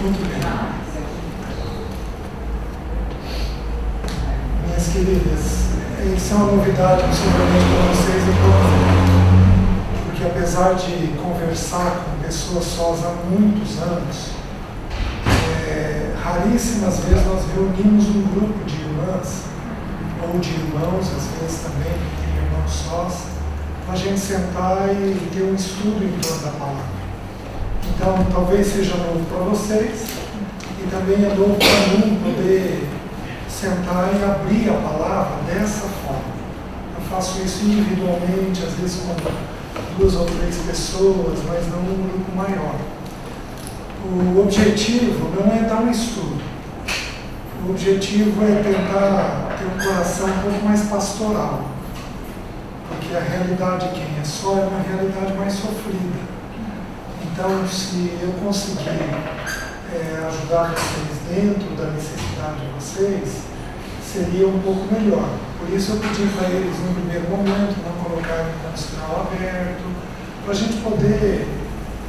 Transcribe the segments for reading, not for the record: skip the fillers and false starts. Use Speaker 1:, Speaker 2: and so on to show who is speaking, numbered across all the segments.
Speaker 1: Muito bem. Minhas queridas, isso é uma novidade possivelmente para vocês e para porque apesar de conversar com pessoas sós há muitos anos, raríssimas vezes nós reunimos um grupo de irmãs ou de irmãos, às vezes também, que tem irmãos sós, para a gente sentar e ter um estudo em torno da palavra. Então, talvez seja novo para vocês e também é novo para mim poder sentar e abrir a palavra dessa forma. Eu faço isso individualmente, às vezes com 2 ou 3 pessoas, mas não um grupo maior. O objetivo não é dar um estudo. O objetivo é tentar ter um coração um pouco mais pastoral. Porque a realidade de quem é só é uma realidade mais sofrida. Então, se eu conseguir ajudar vocês dentro da necessidade de vocês, seria um pouco melhor. Por isso eu pedi para eles, no primeiro momento, não colocarem o sinal aberto, para a gente poder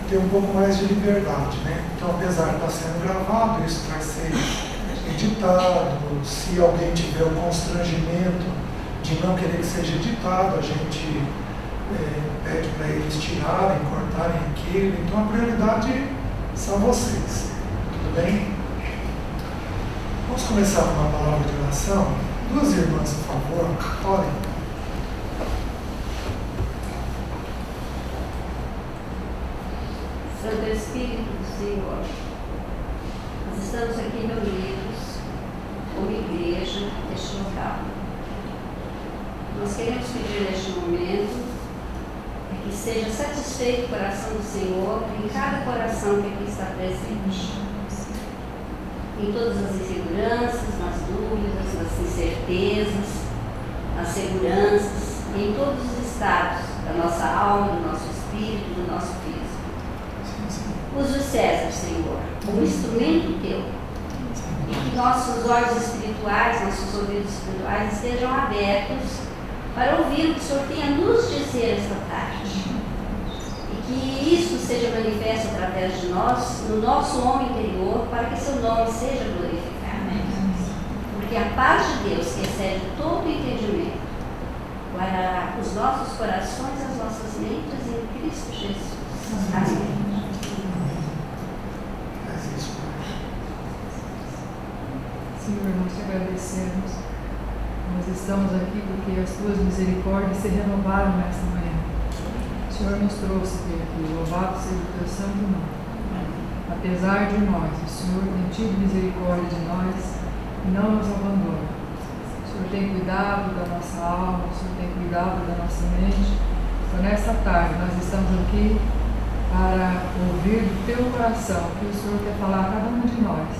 Speaker 1: ter um pouco mais de liberdade, né? Então, apesar de estar sendo gravado, isso vai ser editado. Se alguém tiver o constrangimento de não querer que seja editado, a gente pede para eles tirarem, cortarem aquilo. Então, a prioridade são vocês. Tudo bem? Vamos começar com uma palavra de oração. 2 irmãs, por favor, orem.
Speaker 2: Santo Espírito do Senhor, nós estamos aqui reunidos como igreja neste local. Nós queremos pedir neste momento que seja satisfeito o coração do Senhor em cada coração que aqui está presente. Em todas as inseguranças, nas dúvidas, nas incertezas, nas seguranças, em todos os estados da nossa alma, do nosso espírito, do nosso físico. Use o César, Senhor, como instrumento teu, e que nossos olhos espirituais, nossos ouvidos espirituais estejam abertos para ouvir o que o Senhor tem a nos dizer esta tarde. E que isso seja manifesto através de nós, no nosso homem interior, para que seu nome seja glorificado. Porque a paz de Deus, que excede todo entendimento, guardará os nossos corações e as nossas mentes em Cristo Jesus. Amém.
Speaker 3: Senhor, nós te agradecemos. Nós estamos aqui porque as tuas misericórdias se renovaram nesta manhã. O Senhor nos trouxe aqui, louvado seja o teu santo nome. Apesar de nós, o Senhor tem tido misericórdia de nós e não nos abandona. O Senhor tem cuidado da nossa alma, o Senhor tem cuidado da nossa mente. Então, nesta tarde, nós estamos aqui para ouvir do teu coração o que o Senhor quer falar a cada um de nós.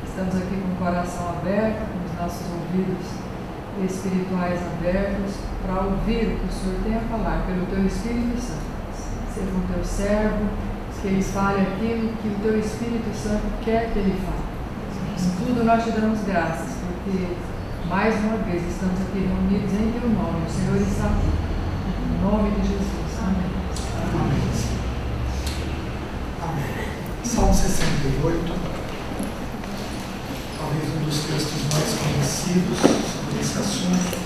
Speaker 3: Estamos aqui com o coração aberto, com os nossos ouvidos espirituais abertos, para ouvir o que o Senhor tem a falar pelo teu Espírito Santo. Seja o teu servo, que ele fale aquilo que o teu Espírito Santo quer que ele fale. Em tudo nós te damos graças, porque mais uma vez estamos aqui reunidos em teu nome. O Senhor está aqui. Em nome de Jesus. Amém.
Speaker 1: Amém. Amém. Salmo 68. Talvez um dos textos mais conhecidos sobre esse assunto.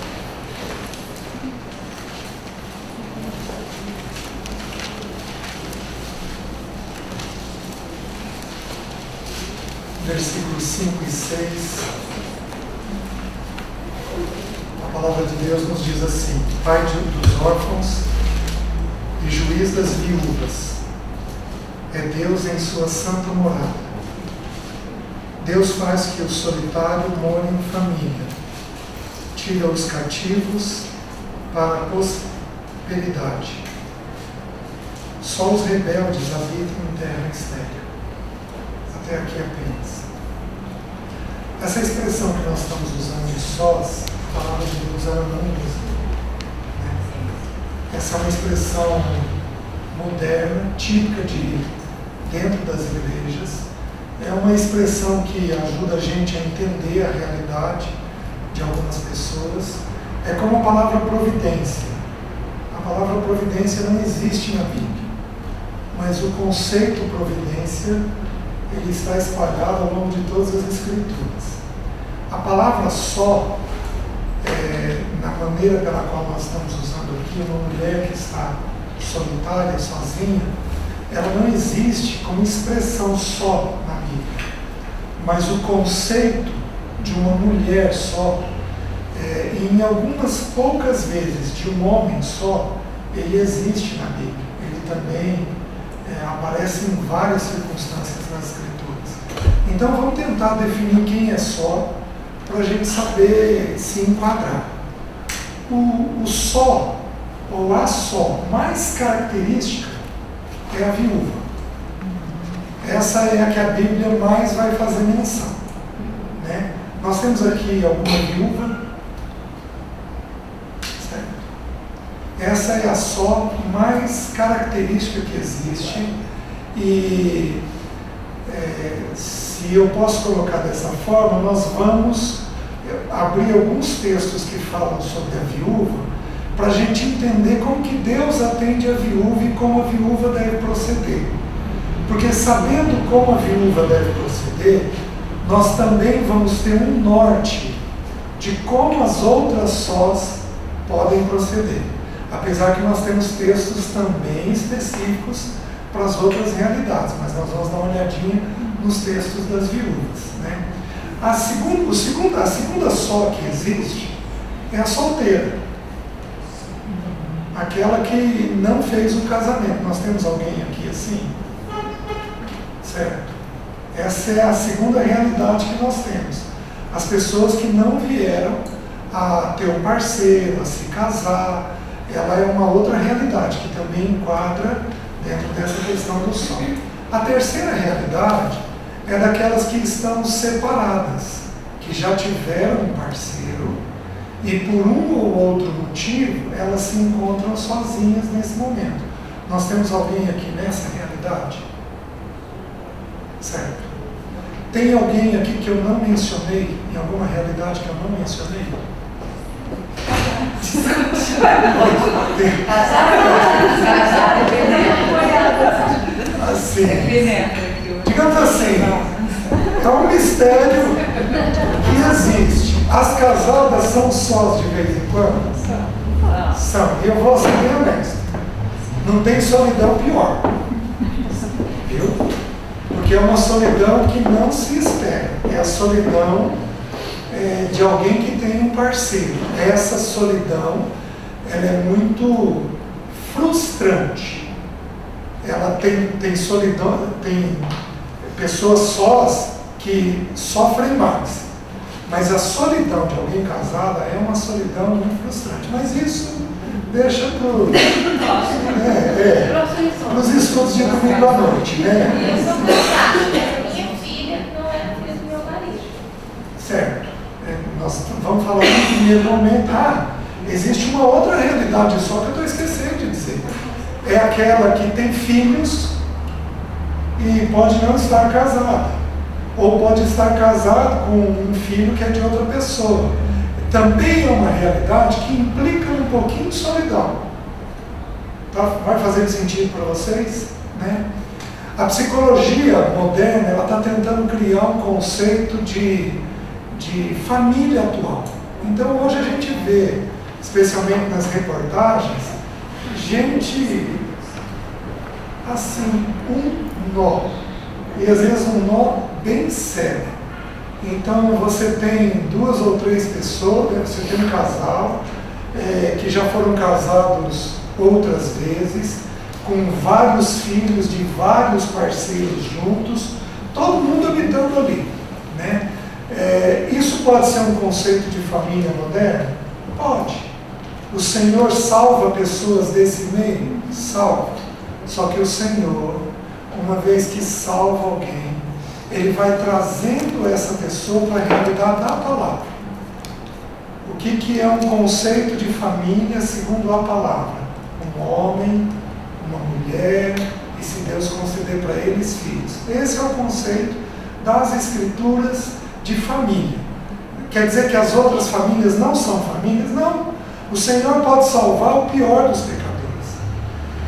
Speaker 1: Versículos 5 e 6. A palavra de Deus nos diz assim: Pai dos órfãos e juiz das viúvas, é Deus em sua santa morada. Deus faz que o solitário more em família, tira os cativos para a prosperidade. Só os rebeldes habitam em terra estéril. Até aqui apenas. Essa expressão que nós estamos usando de sós, a palavra de Deus ela não usa. Essa é uma expressão moderna, típica de dentro das igrejas. É uma expressão que ajuda a gente a entender a realidade de algumas pessoas. É como a palavra providência. A palavra providência não existe na Bíblia. mas o conceito providência, ele está espalhado ao longo de todas as Escrituras. A palavra só, na maneira pela qual nós estamos usando aqui, uma mulher que está solitária, sozinha, ela não existe como expressão só na Bíblia. Mas o conceito de uma mulher só, em algumas poucas vezes de um homem só, ele existe na Bíblia. Ele também aparece em várias circunstâncias nas Escrituras. Então vamos tentar definir quem é só, para a gente saber se enquadrar. O só, ou a só, mais característica é a viúva. Essa é a que a Bíblia mais vai fazer menção, né? Nós temos aqui alguma viúva, certo? Essa é a só mais característica que existe, e se eu posso colocar dessa forma, nós vamos abrir alguns textos que falam sobre a viúva, para a gente entender como que Deus atende a viúva e como a viúva deve proceder. Porque sabendo como a viúva deve proceder, nós também vamos ter um norte de como as outras sós podem proceder. Apesar que nós temos textos também específicos para as outras realidades, mas nós vamos dar uma olhadinha nos textos das viúvas, né? A segunda só que existe é a solteira. Aquela que não fez o casamento. Nós temos alguém aqui assim? Certo? Essa é a segunda realidade que nós temos. As pessoas que não vieram a ter um parceiro, a se casar, ela é uma outra realidade que também enquadra dentro dessa questão do só. A terceira realidade é daquelas que estão separadas, que já tiveram um parceiro e por um ou outro motivo elas se encontram sozinhas nesse momento. Nós temos alguém aqui nessa realidade? Certo? Tem alguém aqui que eu não mencionei, em alguma realidade que eu não mencionei? Assim, digamos assim, é um mistério que existe. As casadas são sós de vez em quando? São. E eu vou ser bem honesto. Não tem solidão pior. Viu? Porque é uma solidão que não se espera. É a solidão de alguém que tem um parceiro. Essa solidão, ela é muito frustrante. Ela tem solidão, tem pessoas sós que sofrem mais. Mas a solidão de alguém casada é uma solidão muito frustrante. Mas isso deixa para os estudos de domingo à noite, né?
Speaker 4: Minha filha não é a filha do meu marido.
Speaker 1: Certo. Nós vamos falar no primeiro momento. Existe uma outra realidade só que eu estou esquecendo de dizer. É aquela que tem filhos e pode não estar casada. Ou pode estar casado com um filho que é de outra pessoa. Também é uma realidade que implica um pouquinho de solidão. Tá? Vai fazer sentido para vocês? Né? A psicologia moderna ela está tentando criar um conceito de família atual. Então hoje a gente vê, especialmente nas reportagens, gente assim, um nó. E às vezes um nó bem sério. Então você tem 2 ou 3 pessoas, você tem um casal que já foram casados outras vezes, com vários filhos de vários parceiros juntos, todo mundo habitando ali, né? Isso pode ser um conceito de família moderna? Pode. O Senhor salva pessoas desse meio? Salva. Só que o Senhor, uma vez que salva alguém, Ele vai trazendo essa pessoa para a realidade da palavra. O que é um conceito de família segundo a palavra? Um homem, uma mulher, e se Deus conceder para eles filhos. Esse é o conceito das Escrituras de família. Quer dizer que as outras famílias não são famílias? Não. O Senhor pode salvar o pior dos pecadores.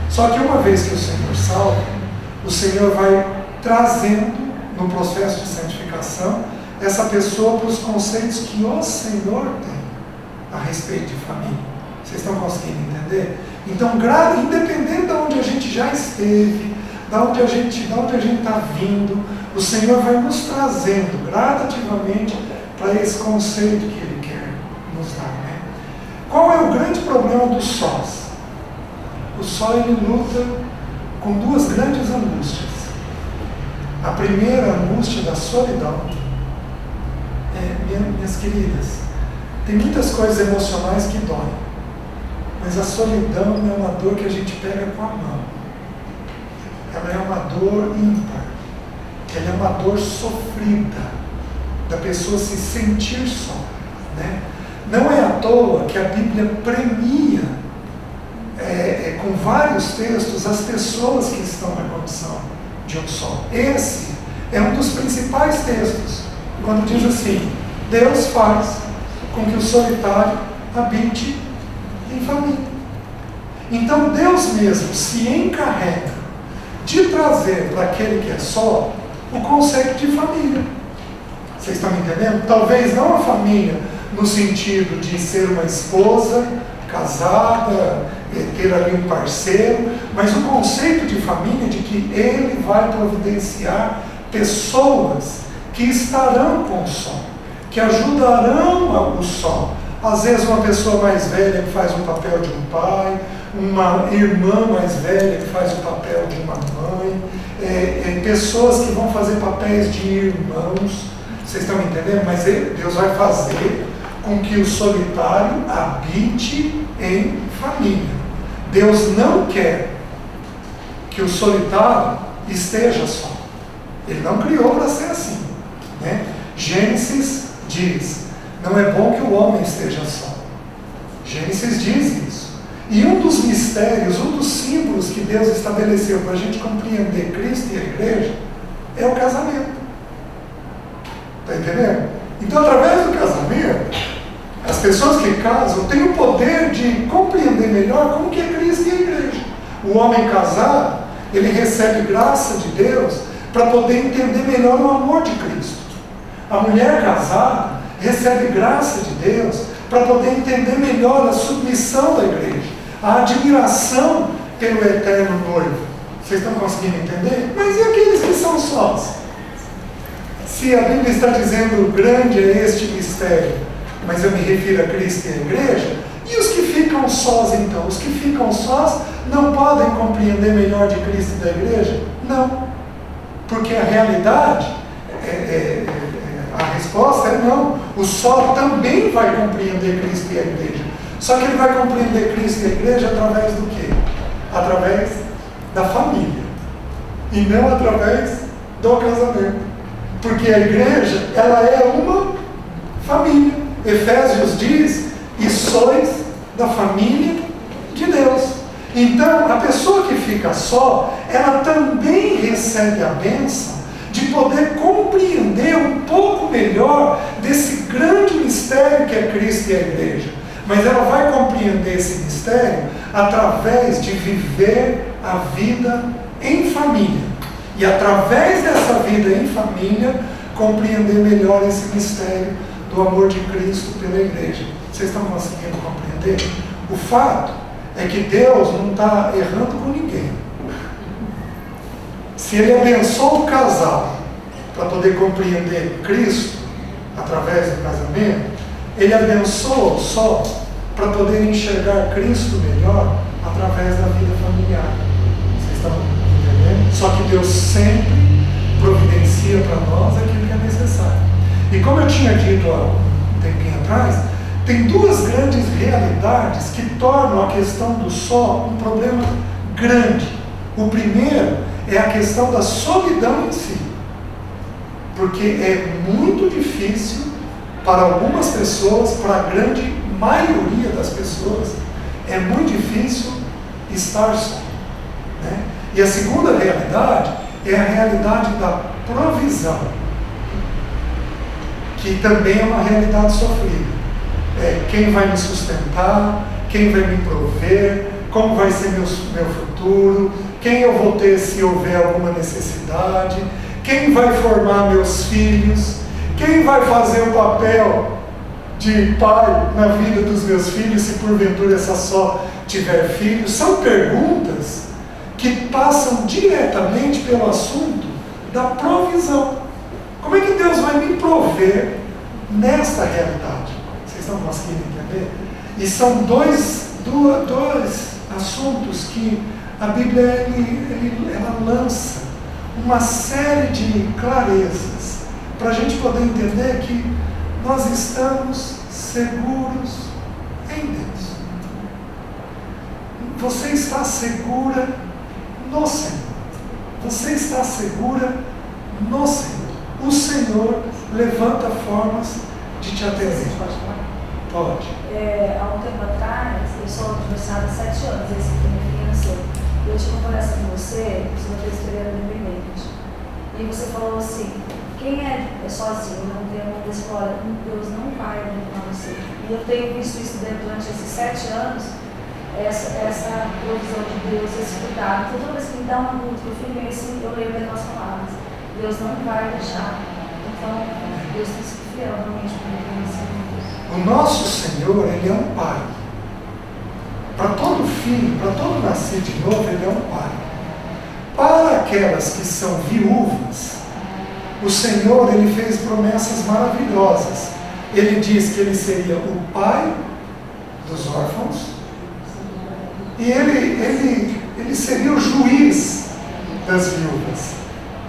Speaker 1: Só que uma vez que o Senhor salva, Senhor vai trazendo, no processo de santificação, essa pessoa para os conceitos que o Senhor tem a respeito de família. Vocês estão conseguindo entender? Então, independente de onde a gente já esteve, de onde a gente está vindo, o Senhor vai nos trazendo gradativamente para esse conceito que Ele quer nos dar. Né? Qual é o grande problema do sós? O só ele luta com duas grandes angústias. A primeira angústia da solidão. Minhas queridas, tem muitas coisas emocionais que doem, mas a solidão é uma dor que a gente pega com a mão. Ela é uma dor ímpar. Ela é uma dor sofrida, da pessoa se sentir só. Né? Não é à toa que a Bíblia premia, com vários textos, as pessoas que estão na condição de um só. Esse é um dos principais textos, quando diz assim: Deus faz com que o solitário habite em família. Então Deus mesmo se encarrega de trazer para aquele que é só o conceito de família. Vocês estão me entendendo? Talvez não a família no sentido de ser uma esposa casada, ter ali um parceiro, mas o conceito de família de que Ele vai providenciar pessoas que estarão com o só, que ajudarão o só. Às vezes uma pessoa mais velha que faz o papel de um pai, uma irmã mais velha que faz o papel de uma mãe, pessoas que vão fazer papéis de irmãos. Vocês estão me entendendo? Mas Deus vai fazer com que o solitário habite em família. Deus não quer que o solitário esteja só. Ele não criou para ser assim. Né? Gênesis diz: não é bom que o homem esteja só. Gênesis diz isso. E um dos mistérios, um dos símbolos que Deus estabeleceu para a gente compreender Cristo e a igreja é o casamento. Está entendendo? Então, através do casamento, as pessoas que casam têm o poder de compreender melhor como que é Cristo e a igreja. O homem casado, ele recebe graça de Deus para poder entender melhor o amor de Cristo. A mulher casada recebe graça de Deus para poder entender melhor a submissão da igreja, a admiração pelo eterno noivo. Vocês estão conseguindo entender? Mas e aqueles que são sós? Se a Bíblia está dizendo grande é este mistério, mas eu me refiro a Cristo e a igreja, e os que ficam sós então? Os que ficam sós não podem compreender melhor de Cristo e da igreja? Não. Porque a realidade, a resposta é não. O só também vai compreender Cristo e a igreja. Só que ele vai compreender Cristo e a igreja através do quê? Através da família. E não através do casamento. Porque a igreja, ela é uma família. Efésios diz: e sois da família de Deus. Então, a pessoa que fica só, ela também recebe a bênção de poder compreender um pouco melhor desse grande mistério que é Cristo e a igreja. Mas ela vai compreender esse mistério através de viver a vida em família. E através dessa vida em família, compreender melhor esse mistério do amor de Cristo pela igreja. Vocês estão conseguindo compreender? O fato é que Deus não está errando com ninguém. Se Ele abençoa o casal para poder compreender Cristo através do casamento, Ele abençoa só para poder enxergar Cristo melhor através da vida familiar. Vocês estão entendendo? Só que Deus sempre providencia para nós aquilo que é necessário. E como eu tinha dito há um tempinho atrás, tem duas grandes realidades que tornam a questão do só um problema grande. O primeiro é a questão da solidão em si. Porque é muito difícil para algumas pessoas, para a grande maioria das pessoas, é muito difícil estar só. Né? E a segunda realidade é a realidade da provisão, que também é uma realidade sofrida. Quem vai me sustentar, quem vai me prover, como vai ser meu futuro, quem eu vou ter se houver alguma necessidade, quem vai formar meus filhos, quem vai fazer o papel de pai na vida dos meus filhos, se porventura essa só tiver filhos. São perguntas que passam diretamente pelo assunto da provisão. Como é que Deus vai me prover nesta realidade? Vocês estão conseguindo entender? E são dois assuntos que a Bíblia ela lança uma série de clarezas para a gente poder entender que nós estamos seguros em Deus. Você está segura no Senhor. Você está segura no Senhor. O Senhor levanta formas de te atender.
Speaker 5: Pode falar?
Speaker 1: Pode.
Speaker 5: Há um tempo atrás, eu sou divorciada há 7 anos, esse primeiro financeiro. Eu tive uma conversa com você, sobre a experiência independente. E você falou assim, quem é sozinho, não tem uma escola, Deus não vai abandonar você. E eu tenho visto isso durante esses 7 anos, essa provisão de Deus, esse cuidado. Então, toda vez que me dá uma luta, eu fico assim, eu lembro das nossas palavras. Deus não vai deixar. Então, Deus tem sido fiel realmente comigo nesse mundo.
Speaker 1: O nosso Senhor, Ele é um Pai. Para todo filho, para todo nascido de novo, Ele é um Pai. Para aquelas que são viúvas, o Senhor, Ele fez promessas maravilhosas. Ele diz que Ele seria o Pai dos órfãos e Ele seria o juiz das viúvas.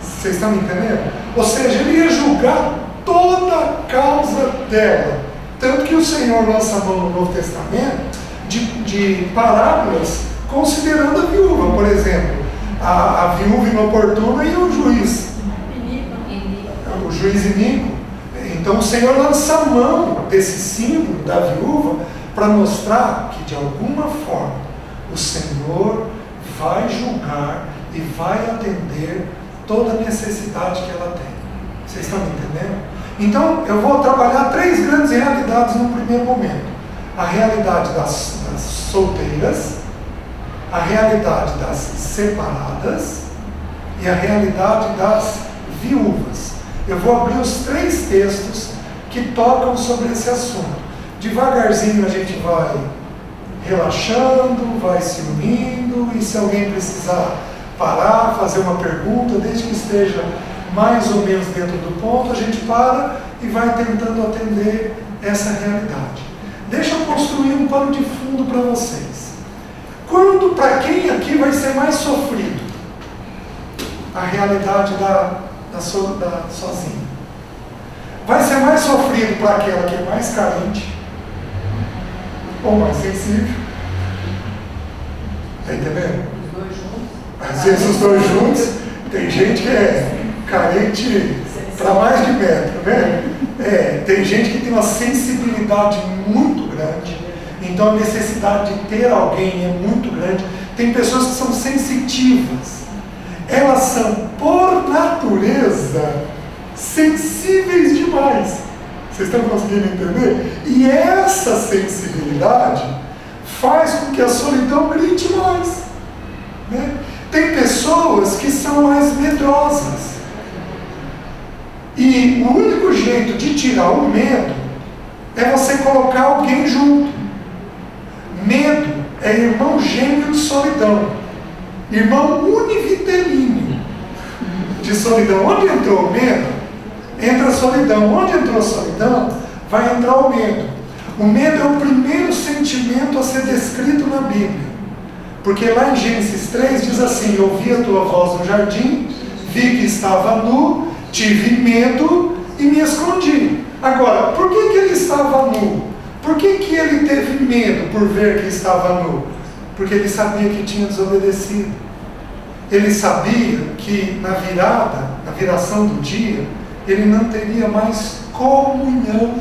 Speaker 1: Vocês estão me entendendo? Ou seja, Ele ia julgar toda a causa dela. Tanto que o Senhor lança a mão no Novo Testamento de parábolas considerando a viúva. Por exemplo, a viúva inoportuna e o juiz. O juiz iníquo. Então o Senhor lança a mão desse símbolo da viúva para mostrar que de alguma forma o Senhor vai julgar e vai atender toda a necessidade que ela tem. Vocês estão me entendendo? Então eu vou trabalhar 3 grandes realidades no primeiro momento. A realidade das solteiras, a realidade das separadas e a realidade das viúvas. Eu vou abrir os 3 textos que tocam sobre esse assunto. Devagarzinho a gente vai relaxando, vai se unindo, e se alguém precisar parar, fazer uma pergunta, desde que esteja mais ou menos dentro do ponto, a gente para e vai tentando atender essa realidade. Deixa eu construir um pano de fundo para vocês. Para quem aqui vai ser mais sofrido? A realidade da sozinha. Vai ser mais sofrido para aquela que é mais carente ou mais sensível. Está entendendo?
Speaker 3: Os dois juntos.
Speaker 1: Às vezes os dois juntos. Tem gente que é carente para mais de metro, né? Tem gente que tem uma sensibilidade muito grande, então a necessidade de ter alguém é muito grande. Tem pessoas que são sensitivas, elas são por natureza sensíveis demais. Vocês estão conseguindo entender? E essa sensibilidade faz com que a solidão grite mais, né? Tem pessoas que são mais medrosas. E o único jeito de tirar o medo é você colocar alguém junto. Medo é irmão gêmeo de solidão. Irmão univitelíneo de solidão. Onde entrou o medo, entra a solidão. Onde entrou a solidão, vai entrar o medo. O medo é o primeiro sentimento a ser descrito na Bíblia. Porque lá em Gênesis 3 diz assim: ouvi a tua voz no jardim, vi que estava nu, tive medo e me escondi. Agora, por que ele estava nu? Por que ele teve medo por ver que estava nu? Porque ele sabia que tinha desobedecido. Ele sabia que na viração do dia, ele não teria mais comunhão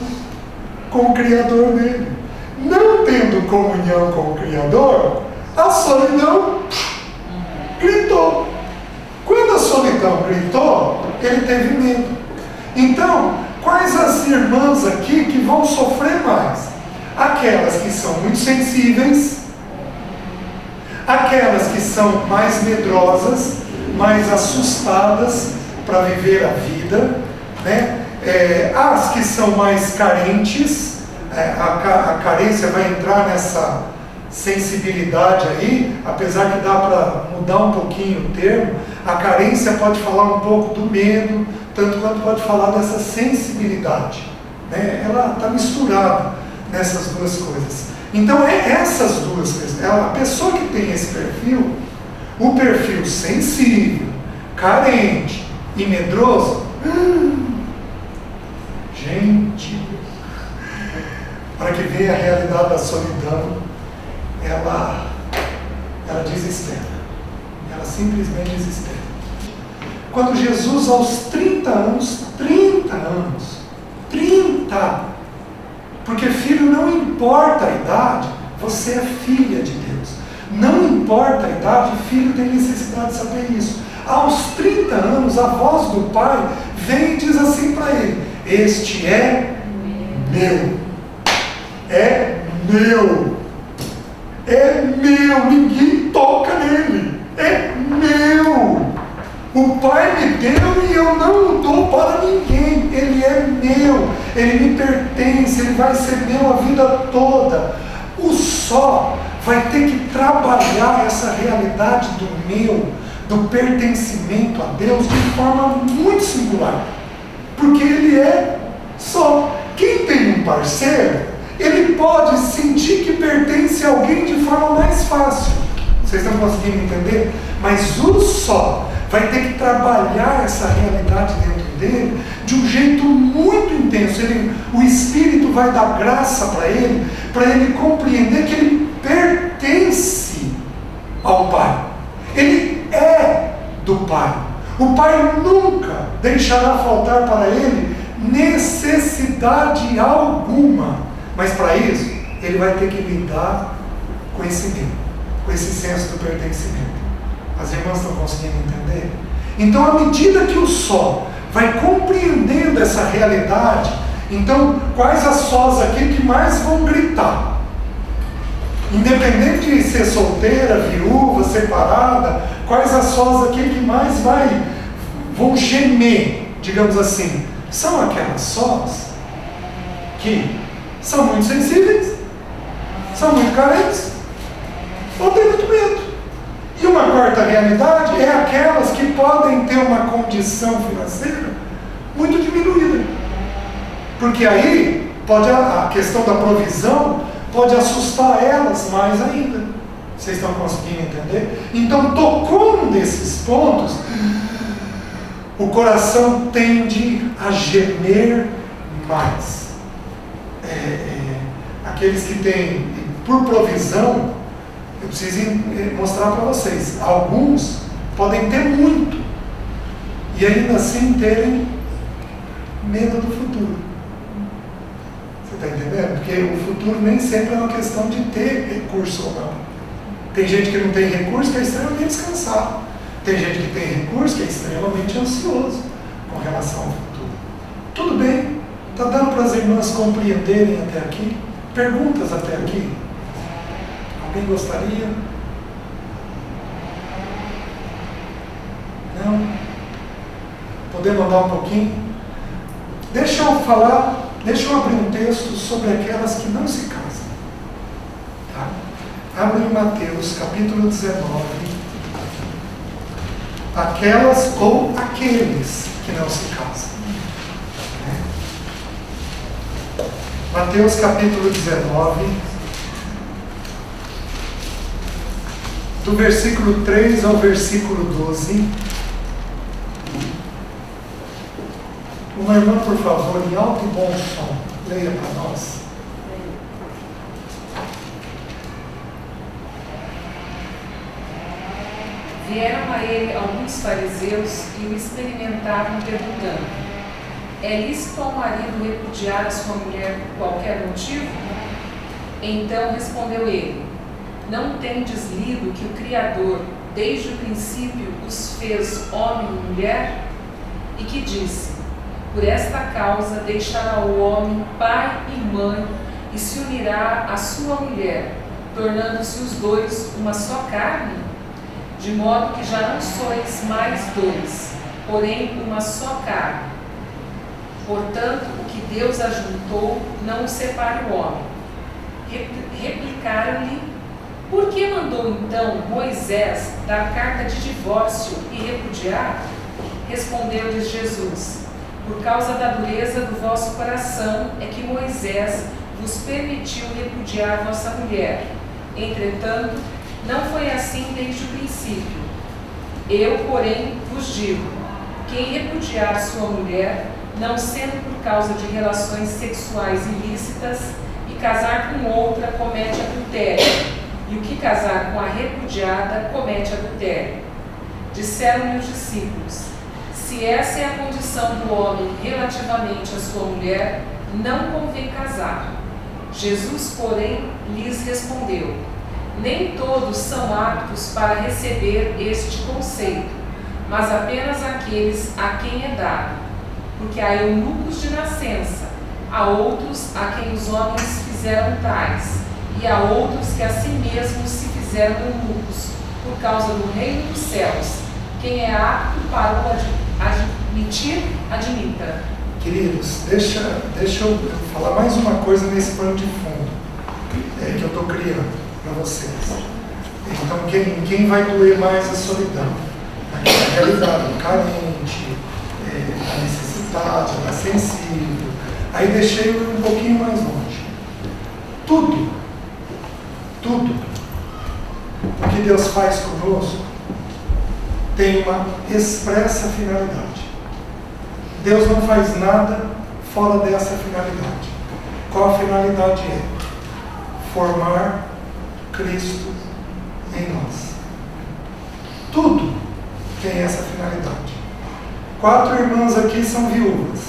Speaker 1: com o Criador dele. Não tendo comunhão com o Criador, a solidão gritou. Quando a solidão gritou, ele teve medo. Então, quais as irmãs aqui que vão sofrer mais? Aquelas que são muito sensíveis, Aquelas que são mais medrosas, mais assustadas para viver a vida, né? As que são mais carentes, a carência vai entrar nessa sensibilidade aí, apesar que dá para mudar um pouquinho o termo. A carência pode falar um pouco do medo, tanto quanto pode falar dessa sensibilidade, né? Ela está misturada nessas duas coisas. Então essas duas coisas. A pessoa que tem esse perfil, o perfil sensível, carente e medroso, gente, para que veja a realidade da solidão, ela desespera. Ela simplesmente desespera. Quando Jesus, aos 30 anos, porque filho não importa a idade, você é filha de Deus. Não importa a idade, filho tem necessidade de saber isso. Aos 30 anos, a voz do Pai vem e diz assim para ele: este é meu. É meu. É meu. Ninguém toca nele. É meu. O Pai me deu e eu não o dou para ninguém. Ele é meu. Ele me pertence. Ele vai ser meu a vida toda. O só vai ter que trabalhar essa realidade do meu, do pertencimento a Deus, de forma muito singular. Porque ele é só. Quem tem um parceiro, ele pode sentir que pertence a alguém de forma mais fácil. Vocês estão conseguindo entender? Mas o só vai ter que trabalhar essa realidade dentro dele de um jeito muito intenso. O Espírito vai dar graça para ele compreender que ele pertence ao Pai. Ele é do Pai. O Pai nunca deixará faltar para ele necessidade alguma. Mas para isso, ele vai ter que lidar com esse medo, com esse senso do pertencimento. As irmãs estão conseguindo entender? Então, à medida que o só vai compreendendo essa realidade, então, quais as sós aqui que mais vão gritar? Independente de ser solteira, viúva, separada, quais as sós aqui que mais vão gemer, digamos assim? São aquelas sós que são muito sensíveis, são muito carentes, ou têm muito medo. E uma quarta realidade é aquelas que podem ter uma condição financeira muito diminuída. Porque aí a questão da provisão pode assustar elas mais ainda. Vocês estão conseguindo entender? Então, tocou um desses pontos, o coração tende a gemer mais. Aqueles que têm, por provisão, eu preciso mostrar para vocês, alguns podem ter muito e ainda assim terem medo do futuro. Você está entendendo? Porque o futuro nem sempre é uma questão de ter recurso ou não. Tem gente que não tem recurso que é extremamente descansado. Tem gente que tem recurso que é extremamente ansioso com relação ao futuro. Tudo bem? Está dando para as irmãs compreenderem até aqui? Perguntas até aqui? Alguém gostaria? Não? Podemos andar um pouquinho? Deixa eu abrir um texto sobre aquelas que não se casam. Tá? Abre em Mateus, capítulo 19. Aquelas ou aqueles que não se casam. Mateus capítulo 19, do versículo 3 ao versículo 12. Uma irmã, por favor, em alto e bom som, leia para nós.
Speaker 6: Vieram a ele alguns fariseus e o experimentaram, perguntando: é lícito ao marido repudiar a sua mulher por qualquer motivo? Então respondeu ele: não tendes lido que o Criador, desde o princípio, os fez homem e mulher? E que disse: por esta causa deixará o homem pai e mãe e se unirá à sua mulher, tornando-se os dois uma só carne? De modo que já não sois mais dois, porém uma só carne. Portanto, o que Deus ajuntou, não o separe o homem. Replicaram-lhe: por que mandou então Moisés dar carta de divórcio e repudiar? Respondeu-lhes Jesus: por causa da dureza do vosso coração é que Moisés vos permitiu repudiar vossa mulher. Entretanto, não foi assim desde o princípio. Eu, porém, vos digo: quem repudiar sua mulher, não sendo por causa de relações sexuais ilícitas, e casar com outra, comete adultério, e o que casar com a repudiada, comete adultério. Disseram-lhe os discípulos: se essa é a condição do homem relativamente à sua mulher, não convém casar. Jesus, porém, lhes respondeu: nem todos são aptos para receber este conceito, mas apenas aqueles a quem é dado. Porque há eunucos de nascença, há outros a quem os homens fizeram tais, e há outros que a si mesmos se fizeram eunucos, por causa do reino dos céus. Quem é apto para o admitir, admita.
Speaker 1: Queridos, deixa eu falar mais uma coisa nesse pano de fundo que eu estou criando para vocês. Então, quem vai doer mais a solidão? A realidade, o carente, a necessidade, a sensível. Aí deixei um pouquinho mais longe. Tudo o que Deus faz conosco tem uma expressa finalidade. Deus não faz nada fora dessa finalidade. Qual a finalidade é? Formar Cristo em nós. Tudo tem essa finalidade. 4 irmãs aqui são viúvas.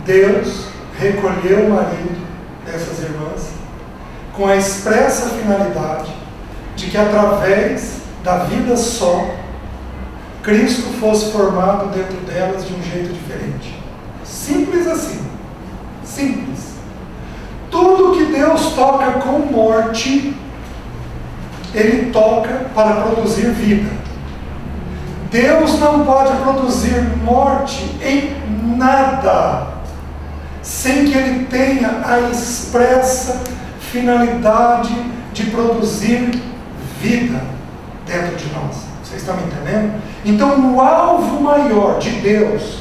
Speaker 1: Deus recolheu o marido dessas irmãs com a expressa finalidade de que através da vida só, Cristo fosse formado dentro delas de um jeito diferente. Simples assim. Simples. Tudo que Deus toca com morte, Ele toca para produzir vida. Deus não pode produzir morte em nada sem que Ele tenha a expressa finalidade de produzir vida dentro de nós. Vocês estão me entendendo? Então, o alvo maior de Deus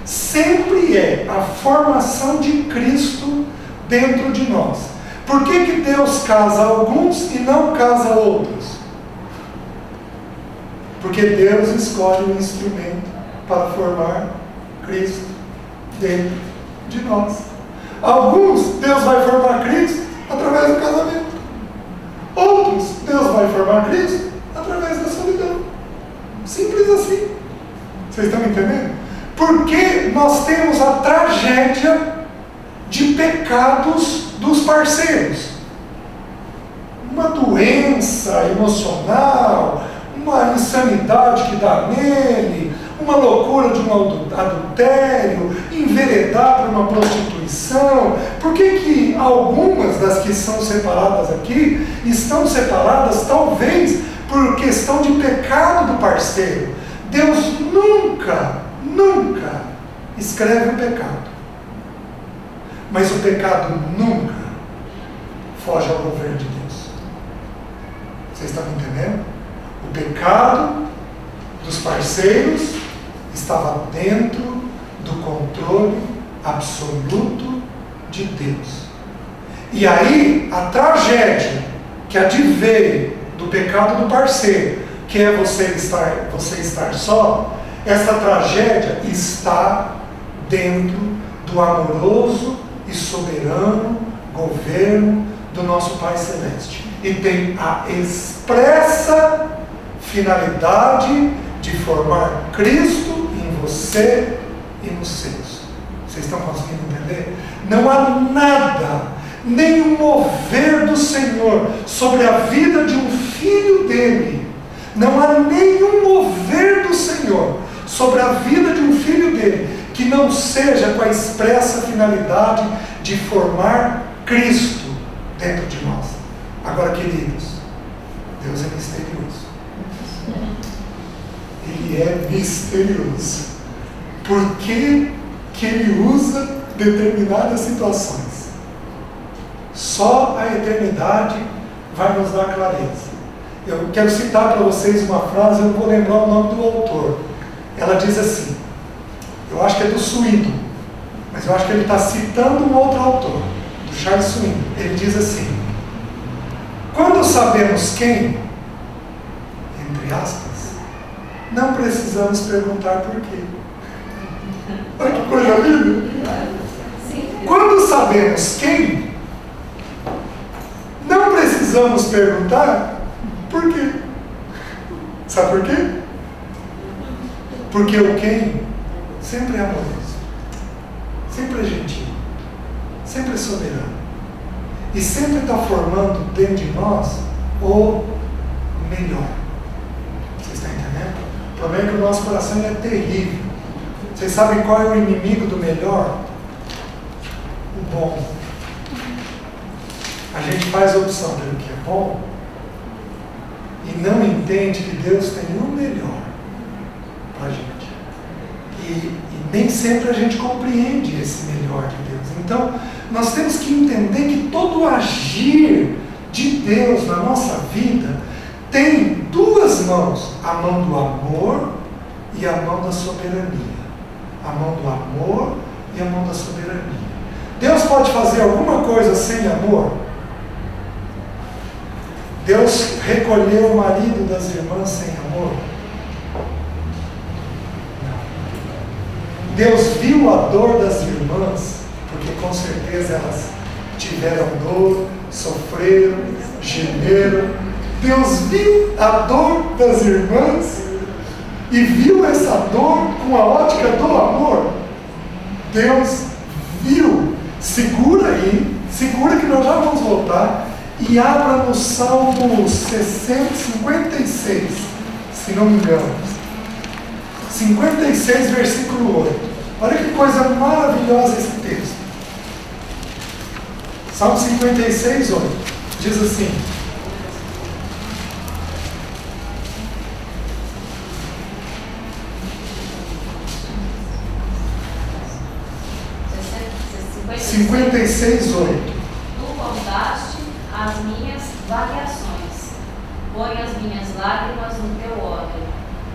Speaker 1: sempre é a formação de Cristo dentro de nós. Por que Deus casa alguns e não casa outros? Porque Deus escolhe um instrumento para formar Cristo dentro de nós. Alguns, Deus vai formar Cristo através do casamento. Outros, Deus vai formar Cristo através da solidão. Simples assim. Vocês estão me entendendo? Porque nós temos a tragédia de pecados dos parceiros. Uma doença emocional, uma insanidade que dá nele, uma loucura de um adultério, enveredar para uma prostituição. Por que algumas das que são separadas aqui estão separadas talvez por questão de pecado do parceiro? Deus nunca escreve o pecado. Mas o pecado nunca foge ao governo de Deus. Vocês estão me entendendo? O pecado dos parceiros estava dentro do controle absoluto de Deus. E aí, a tragédia que advém do pecado do parceiro, que é você estar só, essa tragédia está dentro do amoroso e soberano governo do nosso Pai Celeste. E tem a expressa finalidade de formar Cristo em você e nos seus. Vocês estão conseguindo entender? Não há nada, nenhum mover do Senhor sobre a vida de um filho dele. Não há nenhum mover do Senhor sobre a vida de um filho dele que não seja com a expressa finalidade de formar Cristo dentro de nós. Agora, queridos, Deus é misterioso. Ele é misterioso. Por que Ele usa determinadas situações? Só a eternidade vai nos dar clareza. Eu quero citar para vocês uma frase, eu não vou lembrar o nome do autor. Ela diz assim, eu acho que é do Swinton, mas eu acho que ele está citando um outro autor, do Charles Swinton. Ele diz assim: quando sabemos quem, entre aspas, não precisamos perguntar por quê. Olha que coisa linda! Quando sabemos quem, não precisamos perguntar por quê. Sabe por quê? Porque o quem sempre é amoroso, sempre é gentil, sempre é soberano. E sempre está formando dentro de nós o melhor. Vocês estão entendendo? O problema é que o nosso coração é terrível. Vocês sabem qual é o inimigo do melhor? O bom. A gente faz a opção pelo que é bom e não entende que Deus tem o melhor para a gente. E nem sempre a gente compreende esse melhor de Deus. Então, nós temos que entender que todo agir de Deus na nossa vida tem duas mãos: a mão do amor e a mão da soberania. A mão do amor e a mão da soberania. Deus pode fazer alguma coisa sem amor? Deus recolheu o marido das irmãs sem amor? Não. Deus viu a dor das irmãs, porque com certeza elas tiveram dor, sofreram, gemeram. Deus viu a dor das irmãs e viu essa dor com a ótica do amor. Deus viu. Segura aí, segura que nós já vamos voltar e abra no Salmo 56, se não me engano. 56, versículo 8. Olha que coisa maravilhosa esse texto. Salmo 56, 8. Diz assim:
Speaker 4: Tu contaste as minhas variações, põe as minhas lágrimas no teu odre.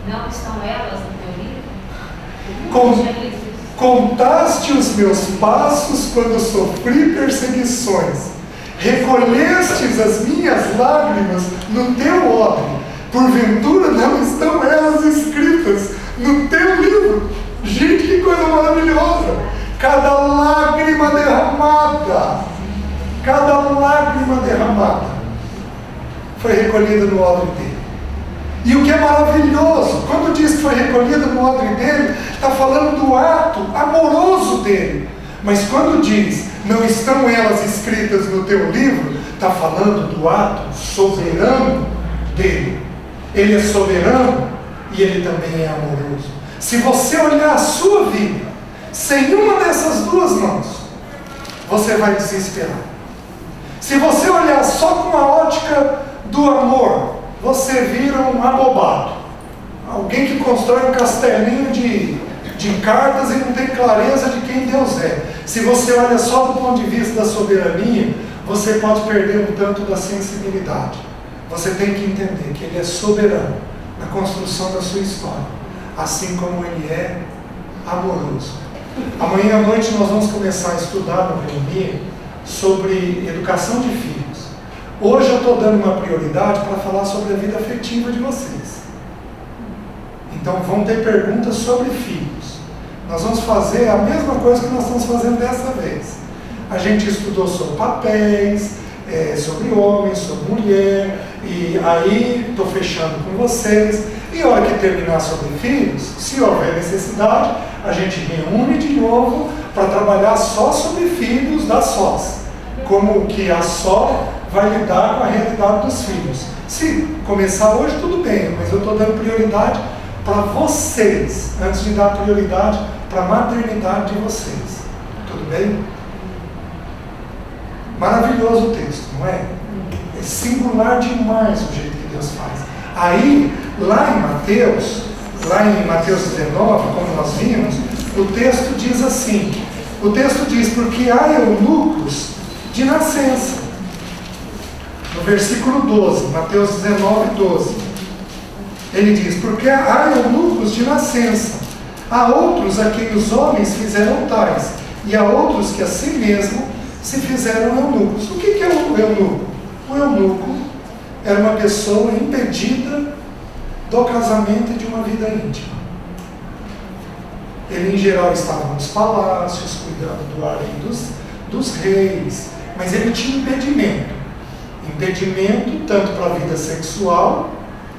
Speaker 4: Não estão elas no teu livro?
Speaker 1: Contaste os meus passos quando sofri perseguições. Recolhestes as minhas lágrimas no teu odre. Porventura não estão elas escritas no teu livro? Gente, que coisa maravilhosa! Cada lágrima derramada foi recolhida no odre dele. E o que é maravilhoso, quando diz que foi recolhida no odre dele, está falando do ato amoroso dele. Mas quando diz, não estão elas escritas no teu livro, está falando do ato soberano dele. Ele é soberano e ele também é amoroso. Se você olhar a sua vida sem uma dessas duas mãos, você vai desesperar. Se você olhar só com a ótica do amor, você vira um abobado. Alguém que constrói um castelinho de cartas e não tem clareza de quem Deus é. Se você olha só do ponto de vista da soberania, você pode perder um tanto da sensibilidade. Você tem que entender que Ele é soberano na construção da sua história, assim como Ele é amoroso. Amanhã à noite nós vamos começar a estudar no Reunir sobre educação de filhos. Hoje eu estou dando uma prioridade para falar sobre a vida afetiva de vocês. Então vão ter perguntas sobre filhos. Nós vamos fazer a mesma coisa que nós estamos fazendo dessa vez. A gente estudou sobre papéis, sobre homem, sobre mulher, e aí estou fechando com vocês. E a hora que terminar sobre filhos, se houver necessidade, a gente reúne de novo para trabalhar só sobre filhos da SOS. Como que a SO vai lidar com a realidade dos filhos. Se começar hoje, tudo bem, mas eu estou dando prioridade para vocês, antes de dar prioridade para a maternidade de vocês. Tudo bem? Maravilhoso o texto, não é? singular demais o jeito que Deus faz. Aí, lá em Mateus 19, como nós vimos, o texto diz assim, o texto diz, porque há eunucos de nascença. No versículo 12, Mateus 19, 12, ele diz, porque há eunucos de nascença, há outros a quem os homens fizeram tais, e há outros que a si mesmo se fizeram eunucos. O que é o eunuco? O eunuco era uma pessoa impedida do casamento e de uma vida íntima. Ele, em geral, estava nos palácios, cuidando do harém dos reis, mas ele tinha impedimento tanto para a vida sexual,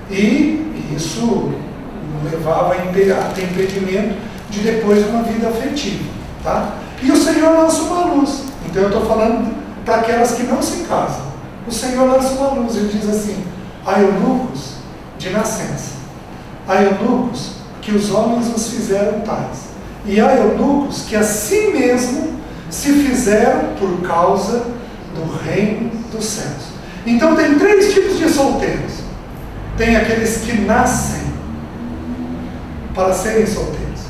Speaker 1: e isso o levava a ter impedimento de depois uma vida afetiva. Tá? E o Senhor lança uma luz. Então eu estou falando para aquelas que não se casam. O Senhor lança uma luz, ele diz assim, há eunucos de nascença, há eunucos que os homens os fizeram tais, e há eunucos que a si mesmo se fizeram por causa do reino dos céus. Então tem 3 tipos de solteiros. Tem aqueles que nascem para serem solteiros.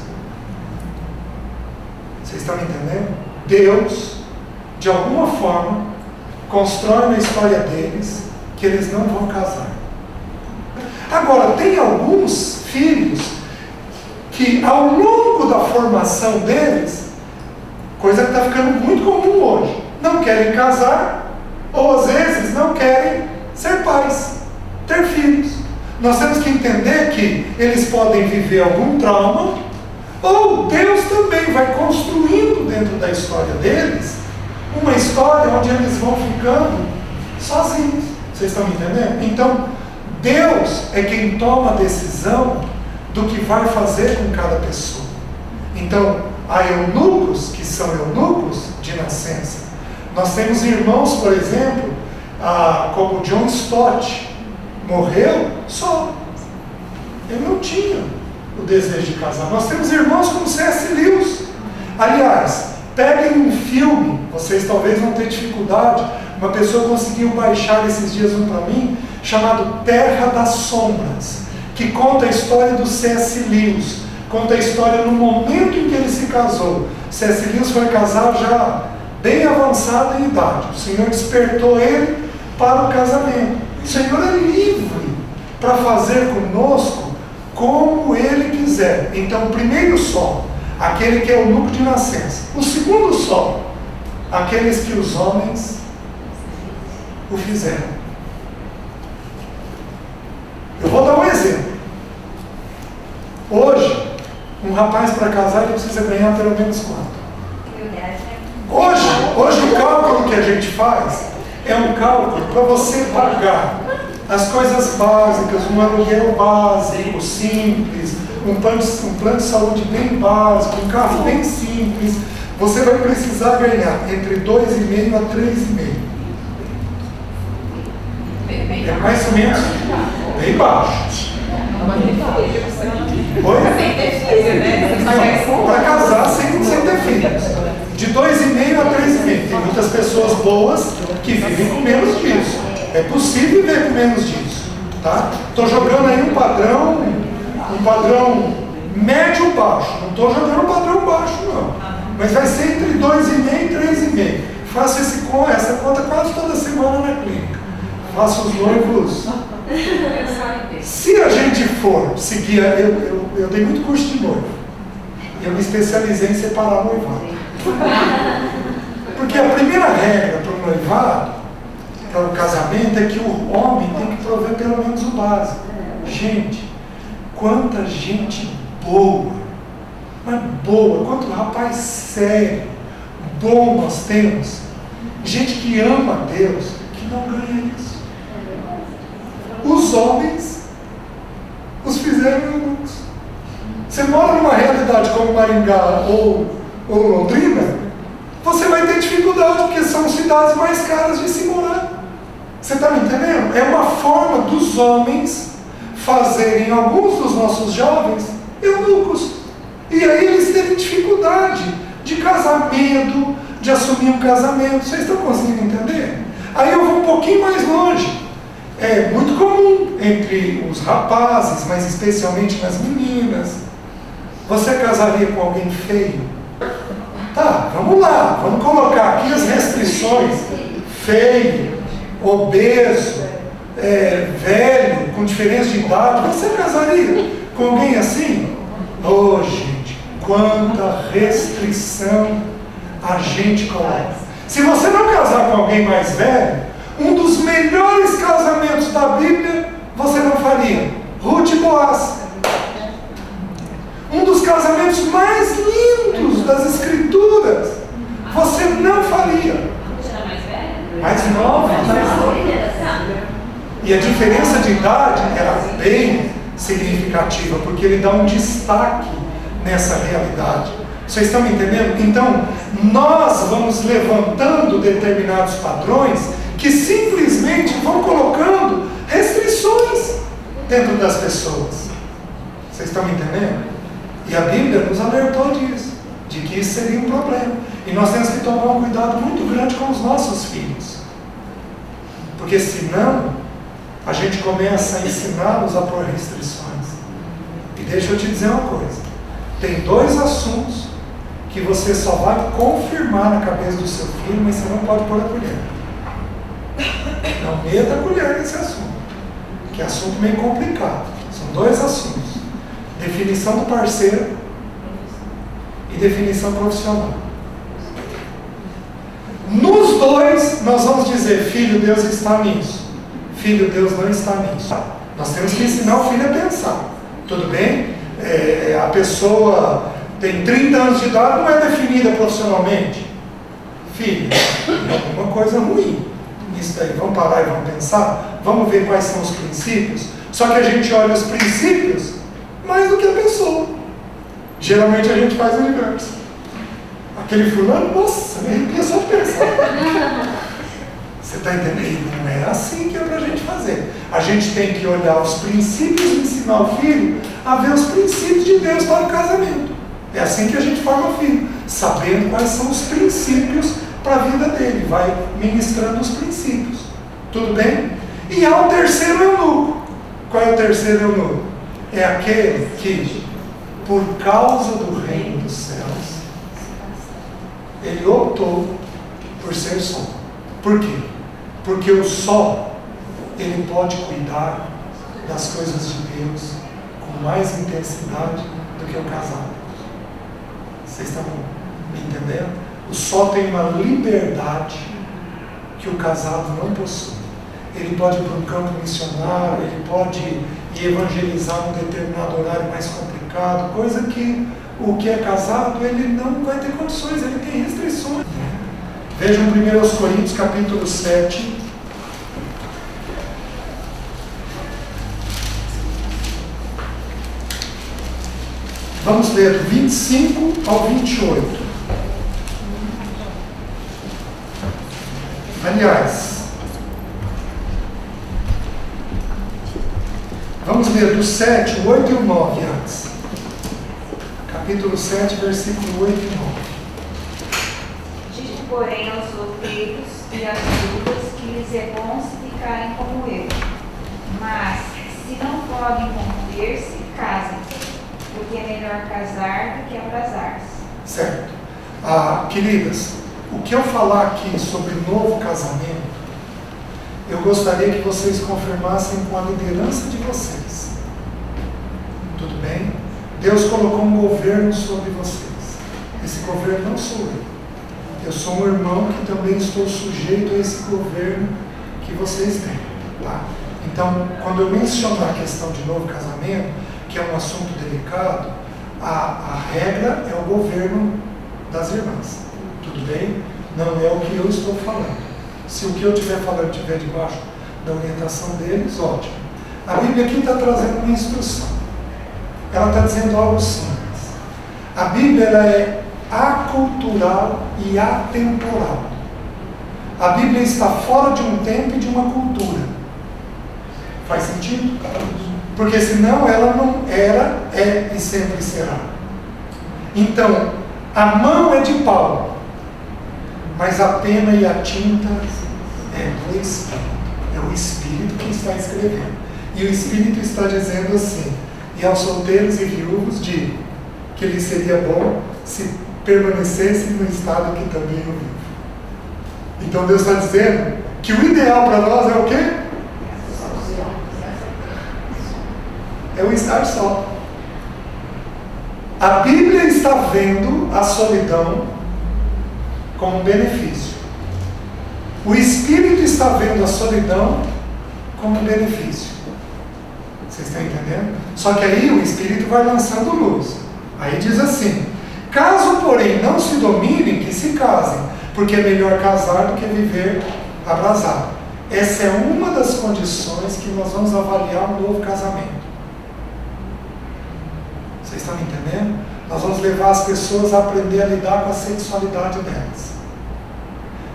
Speaker 1: Vocês estão me entendendo? Deus, de alguma forma, constrói na história deles que eles não vão casar. Agora, tem alguns filhos que, ao longo da formação deles, coisa que está ficando muito comum hoje, não querem casar, ou às vezes não querem ser pais, ter filhos. Nós temos que entender que eles podem viver algum trauma, ou Deus também vai construindo dentro da história deles uma história onde eles vão ficando sozinhos. Vocês estão me entendendo? Então, Deus é quem toma a decisão do que vai fazer com cada pessoa. Então, há eunucos que são eunucos de nascença. Nós temos irmãos, por exemplo, como John Stott, morreu só. Ele não tinha o desejo de casar. Nós temos irmãos como C.S. Lewis. Aliás, peguem um filme, vocês talvez vão ter dificuldade, uma pessoa conseguiu baixar esses dias um para mim, chamado Terra das Sombras, que conta a história do C.S. Lewis, conta a história no momento em que ele se casou. C.S. Lewis foi casar já bem avançado em idade. O Senhor despertou ele para o casamento. O Senhor é livre para fazer conosco como Ele quiser. Então, o primeiro sol, aquele que é o núcleo de nascença. O segundo sol, aqueles que os homens o fizeram. Eu vou dar um exemplo. Hoje, um rapaz para casar, ele precisa ganhar pelo menos quanto? Hoje o cálculo que a gente faz é um cálculo para você pagar as coisas básicas, um aluguel básico, simples, um plano de saúde bem básico, um carro bem simples. Você vai precisar ganhar entre 2,5 a 3,5. É mais ou menos bem baixo. Para casar sem ter filhos. De 2,5 a 3,5. Tem muitas pessoas boas que vivem com menos disso. É possível viver com menos disso. Tá? Estou jogando aí um padrão médio-baixo. Não estou jogando um padrão baixo, não. Mas vai ser entre 2,5 e 3,5. Faço essa conta quase toda semana na clínica. Faço os noivos. Se a gente for seguir, eu dei muito curso de noivo. E eu me especializei em separar noivado. Porque a primeira regra para o noivado, para o casamento, é que o homem tem que prover pelo menos o básico. Gente, quanta gente boa, mas boa, quanto rapaz sério, bom nós temos. Gente que ama a Deus, que não ganha isso. Os homens os fizeram eunucos. Você mora numa realidade como Maringá ou Londrina, você vai ter dificuldade, porque são cidades mais caras de se morar. Você está me entendendo? É uma forma dos homens fazerem alguns dos nossos jovens eunucos. E aí eles terem dificuldade de casar, medo de assumir um casamento. Vocês estão conseguindo entender? Aí eu vou um pouquinho mais longe. É muito comum entre os rapazes, mas especialmente nas meninas. Você casaria com alguém feio? Tá, vamos lá, vamos colocar aqui as restrições. Feio, obeso, velho, com diferença de idade. Você casaria com alguém assim? Oh, gente, quanta restrição a gente coloca. Se você não casar com alguém mais velho, um dos melhores casamentos da Bíblia você não faria. Ruth e Boaz. Um dos casamentos mais lindos das Escrituras. Você não faria.
Speaker 4: Era mais velha?
Speaker 1: Mais nova. E a diferença de idade era bem significativa, porque ele dá um destaque nessa realidade. Vocês estão me entendendo? Então, nós vamos levantando determinados padrões que simplesmente vão colocando restrições dentro das pessoas. Vocês estão me entendendo? E a Bíblia nos alertou disso, de que isso seria um problema. E nós temos que tomar um cuidado muito grande com os nossos filhos. Porque senão, a gente começa a ensiná-los a pôr restrições. E deixa eu te dizer uma coisa. Tem 2 assuntos que você só vai confirmar na cabeça do seu filho, mas você não pode pôr a colher. Não meta a colher nesse assunto, que é assunto meio complicado. São 2 assuntos. Definição do parceiro e definição profissional. Nos 2, nós vamos dizer, filho, Deus está nisso. Filho, Deus não está nisso. Nós temos que ensinar o filho a pensar. Tudo bem? A pessoa tem 30 anos de idade, não é definida profissionalmente. Filho, é alguma coisa ruim. Isso daí, vamos parar e vamos pensar? Vamos ver quais são os princípios? Só que a gente olha os princípios mais do que a pessoa. Geralmente a gente faz o inverso. Aquele fulano, nossa, me arrepia só de pensar. Você está entendendo? Não é assim que é para a gente fazer. A gente tem que olhar os princípios e ensinar o filho a ver os princípios de Deus para o casamento. É assim que a gente forma o filho, sabendo quais são os princípios para a vida dele. Vai ministrando os princípios. Tudo bem? E há o terceiro eunuco. Qual é o terceiro eunuco? É aquele que, por causa do reino dos céus, ele optou por ser só. Por quê? Porque o só, ele pode cuidar das coisas de Deus com mais intensidade do que o casado. Vocês estão me entendendo? O só tem uma liberdade que o casado não possui. Ele pode ir para um campo missionário, ele pode ir evangelizar num determinado horário mais complicado, coisa que o que é casado, ele não vai ter condições, ele tem restrições. Vejam 1 Coríntios capítulo 7. Vamos ler do 25 ao 28. Aliás, vamos ler do 7, o 8 e o 9 antes. Capítulo 7, versículo 8 e 9.
Speaker 7: Digo, porém, aos solteiros e às viúvas que lhes é bom se ficarem como eu. Mas, se não podem conter-se, casem-se, porque é melhor casar do que abrasar-se.
Speaker 1: Certo. Queridas, o que eu falar aqui sobre novo casamento, eu gostaria que vocês confirmassem com a liderança de vocês. Tudo bem? Deus colocou um governo sobre vocês. Esse governo não sou eu. Eu sou um irmão que também estou sujeito a esse governo que vocês têm. Tá? Então, quando eu mencionar a questão de novo casamento, que é um assunto delicado, a regra é o governo das irmãs. Tudo bem? Não é o que eu estou falando. Se o que eu estiver falando estiver debaixo da orientação deles, ótimo. A Bíblia aqui está trazendo uma instrução. Ela está dizendo algo simples. A Bíblia ela é acultural e atemporal. A Bíblia está fora de um tempo e de uma cultura. Faz sentido? Porque senão ela não era, é e sempre será. Então, a mão é de Paulo, mas a pena e a tinta É do Espírito. É o Espírito que está escrevendo. E o Espírito está dizendo assim: e aos solteiros e viúvos digo que lhes seria bom se permanecessem no estado que também eu vivo. Então Deus está dizendo que o ideal para nós é o quê? É o estar só. A Bíblia está vendo a solidão como um benefício. O Espírito está vendo a solidão como um benefício. Vocês estão entendendo? Só que aí o Espírito vai lançando luz. Aí diz assim: caso, porém, não se dominem, que se casem, porque é melhor casar do que viver abrasado. Essa é uma das condições que nós vamos avaliar um novo casamento. Vocês estão me entendendo? Nós vamos levar as pessoas a aprender a lidar com a sexualidade delas.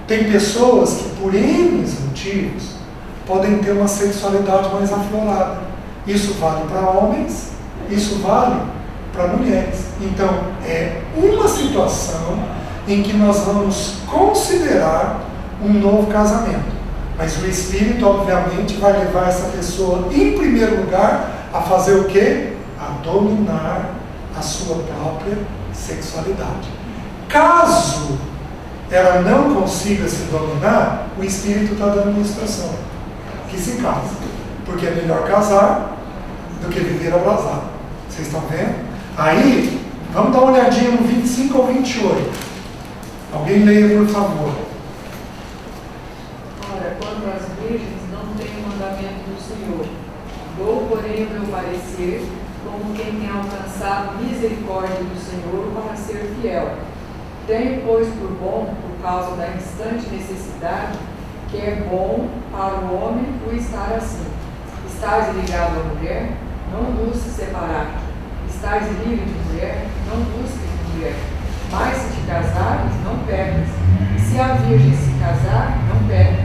Speaker 1: Tem pessoas que, por N motivos, podem ter uma sexualidade mais aflorada. Isso vale para homens, isso vale para mulheres. Então, é uma situação em que nós vamos considerar um novo casamento. Mas o Espírito, obviamente, vai levar essa pessoa, em primeiro lugar, a fazer o quê? A dominar a sua própria sexualidade. Caso ela não consiga se dominar, o Espírito está dando uma instrução: que se case, porque é melhor casar do que viver abrasado. Vocês estão vendo? Aí, vamos dar uma olhadinha no 25 ao 28. Alguém leia, por favor.
Speaker 3: Ora, quanto às virgens, não tenho mandamento do Senhor. Dou, porém, o meu parecer, como quem tem alcançado misericórdia do Senhor para ser fiel. Tenho, pois, por bom, por causa da instante necessidade, que é bom para o homem o estar assim. Estás ligado à mulher, não busques separar. Estás livre de mulher, não busques mulher. Mas se te casares, não pecas. E se a virgem se casar, não peca.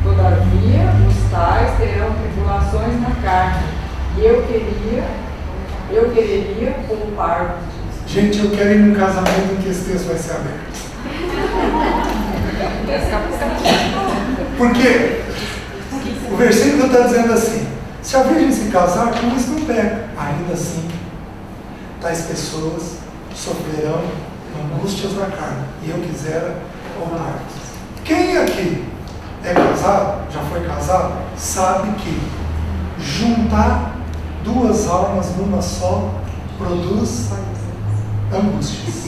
Speaker 3: Todavia, os tais terão tribulações na carne. E eu quereria poupar-vos disso.
Speaker 1: Gente, eu quero ir num casamento em que esse texto vai ser aberto. Porque o versículo está dizendo assim: se a virgem se casar, com isso não peca. Ainda assim, tais pessoas sofrerão angústias na carne, e eu quisera poupar-vos. Quem aqui é casado, já foi casado, sabe que juntar duas almas numa só produz angústias.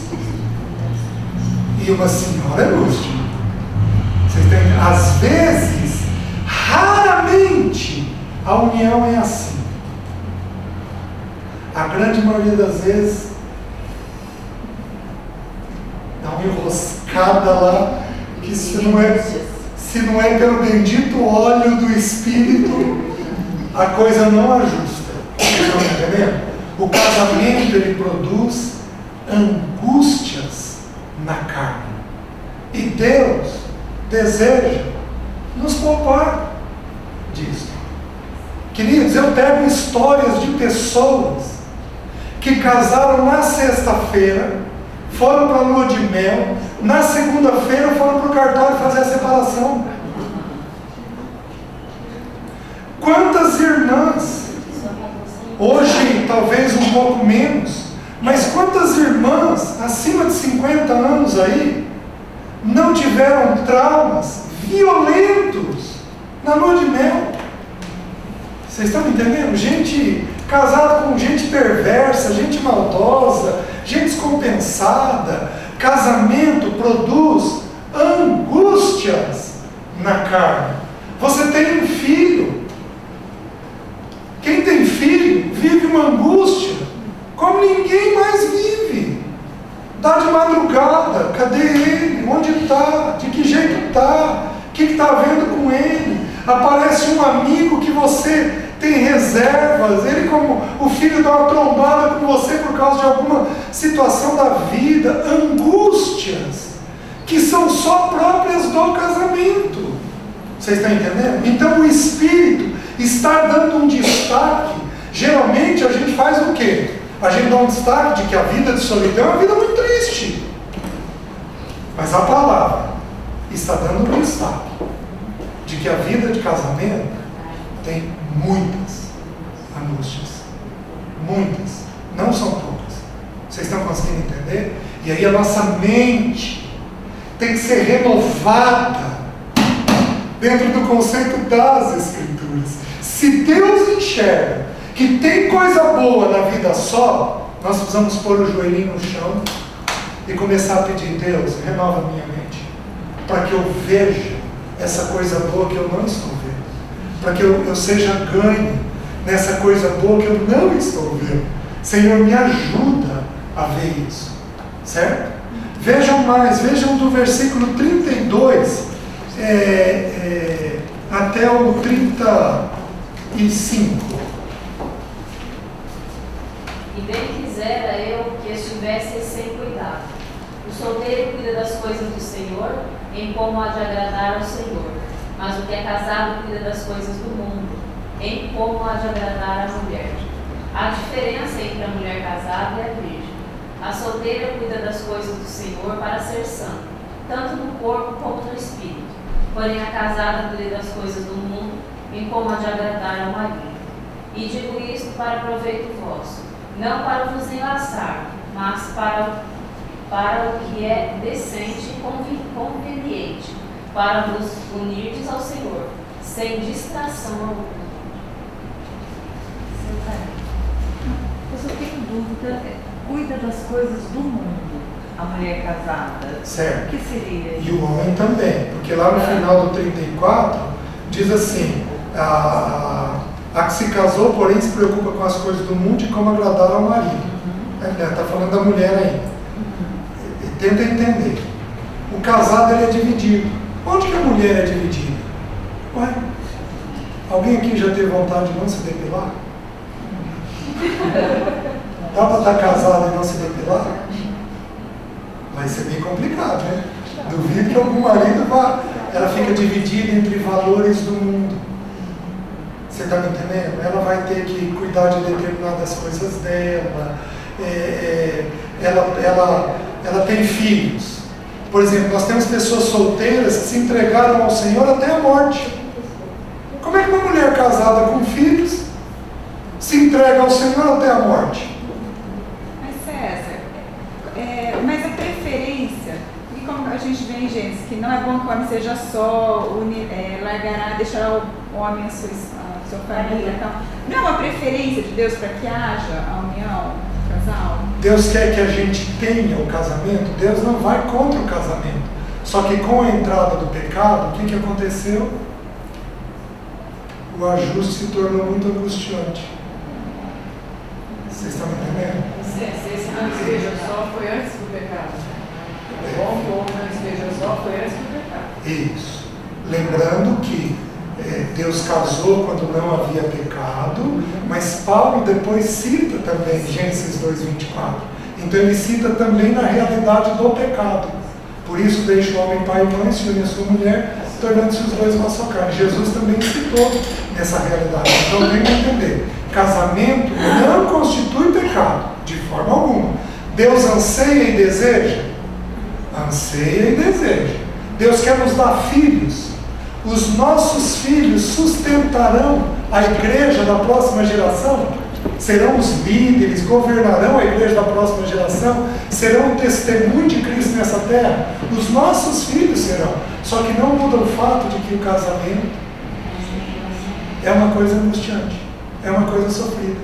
Speaker 1: E uma senhora angústia. Vocês entendem? Às vezes, raramente, a união é assim. A grande maioria das vezes, dá uma enroscada lá, que se não é pelo bendito óleo do Espírito, a coisa não ajusta. Vocês estão entendendo? O casamento, ele produz angústias na carne. E Deus deseja nos poupar disso. Queridos, eu pego histórias de pessoas que casaram na sexta-feira, foram para a lua de mel, na segunda-feira foram para o cartório fazer a separação. Quantas irmãs, hoje talvez um pouco menos, mas quantas irmãs acima de 50 anos aí não tiveram traumas violentos na lua de mel? Vocês estão me entendendo? Gente casada com gente perversa, gente maldosa, gente descompensada. Casamento produz angústias na carne. Você tem um filho. Quem tem filho vive uma angústia como ninguém mais vive. Dá de madrugada, cadê ele? Onde ele está? De que jeito está? O que está havendo com ele? Aparece um amigo que você tem reservas, ele, como o filho, dá uma trombada com você por causa de alguma situação da vida. Angústias que são só próprias do casamento. Vocês estão entendendo? Então o Espírito está dando um destaque. Geralmente a gente faz o quê? A gente dá um destaque de que a vida de solidão é uma vida muito triste. Mas a palavra está dando um destaque de que a vida de casamento tem muitas angústias. Muitas. Não são poucas. Vocês estão conseguindo entender? E aí a nossa mente tem que ser renovada dentro do conceito das Escrituras. Se Deus enxerga que tem coisa boa na vida só, nós precisamos pôr o joelhinho no chão e começar a pedir: Deus, renova a minha mente, para que eu veja essa coisa boa que eu não estou vendo, para que eu seja ganho nessa coisa boa que eu não estou vendo. Senhor, me ajuda a ver isso, certo? Vejam mais, vejam do versículo 32 até o 35.
Speaker 4: E bem quisera eu que estivesse sem cuidado. O solteiro cuida das coisas do Senhor, em como há de agradar ao Senhor. Mas o que é casado cuida das coisas do mundo, em como há de agradar à mulher. Há diferença entre a mulher casada e a virgem. A solteira cuida das coisas do Senhor para ser santa, tanto no corpo como no espírito. Porém, a casada cuida das coisas do mundo, em como há de agradar ao marido. E digo isto para proveito vosso, não para vos enlaçar, mas para o que é decente e conveniente, para vos unirdes ao Senhor, sem distração alguma.
Speaker 7: Eu só tenho dúvida, cuida das coisas do mundo, a mulher casada.
Speaker 1: Certo.
Speaker 7: O que seria isso?
Speaker 1: E o homem também, porque lá no final do 34 diz assim: a que se casou, porém, se preocupa com as coisas do mundo e como agradar ao marido. Está falando da mulher ainda. Tenta entender. O casado, ele é dividido. Onde que a mulher é dividida? Ué, alguém aqui já teve vontade de não se depilar? Dá para estar casado e não se depilar? Vai ser bem complicado, né? Duvido que algum marido vá. Ela fica dividida entre valores do mundo. Você está me entendendo? Ela vai ter que cuidar de determinadas coisas dela. Ela tem filhos. Por exemplo, nós temos pessoas solteiras que se entregaram ao Senhor até a morte. Como é que uma mulher casada com filhos se entrega ao Senhor até a morte?
Speaker 7: Mas César, mas a preferência, e como a gente vê em Gênesis, que não é bom que o homem seja só, largará, deixará o homem a sua família e tal. Não é uma preferência de Deus para que haja a união, o casal?
Speaker 1: Deus quer que a gente tenha o casamento. Deus não vai contra o casamento. Só que com a entrada do pecado, o que aconteceu? O ajuste se tornou muito angustiante. Vocês estão me entendendo?
Speaker 3: Se esse não esteja só foi antes do pecado. O bom que o homem não esteja só foi antes do pecado.
Speaker 1: Isso. Lembrando que Deus casou quando não havia pecado, mas Paulo depois cita também Gênesis 2:24. Então ele cita também na realidade do pecado. Por isso deixa o homem pai e mãe, se une a sua mulher, tornando-se os dois uma só carne. Jesus também citou nessa realidade. Então tem que entender. Casamento não constitui pecado, de forma alguma. Deus anseia e deseja? Anseia e deseja. Deus quer nos dar filhos. Os nossos filhos sustentarão a igreja da próxima geração? Serão os líderes, governarão a igreja da próxima geração? Serão o testemunho de Cristo nessa terra? Os nossos filhos serão. Só que não muda o fato de que o casamento é uma coisa angustiante, é uma coisa sofrida.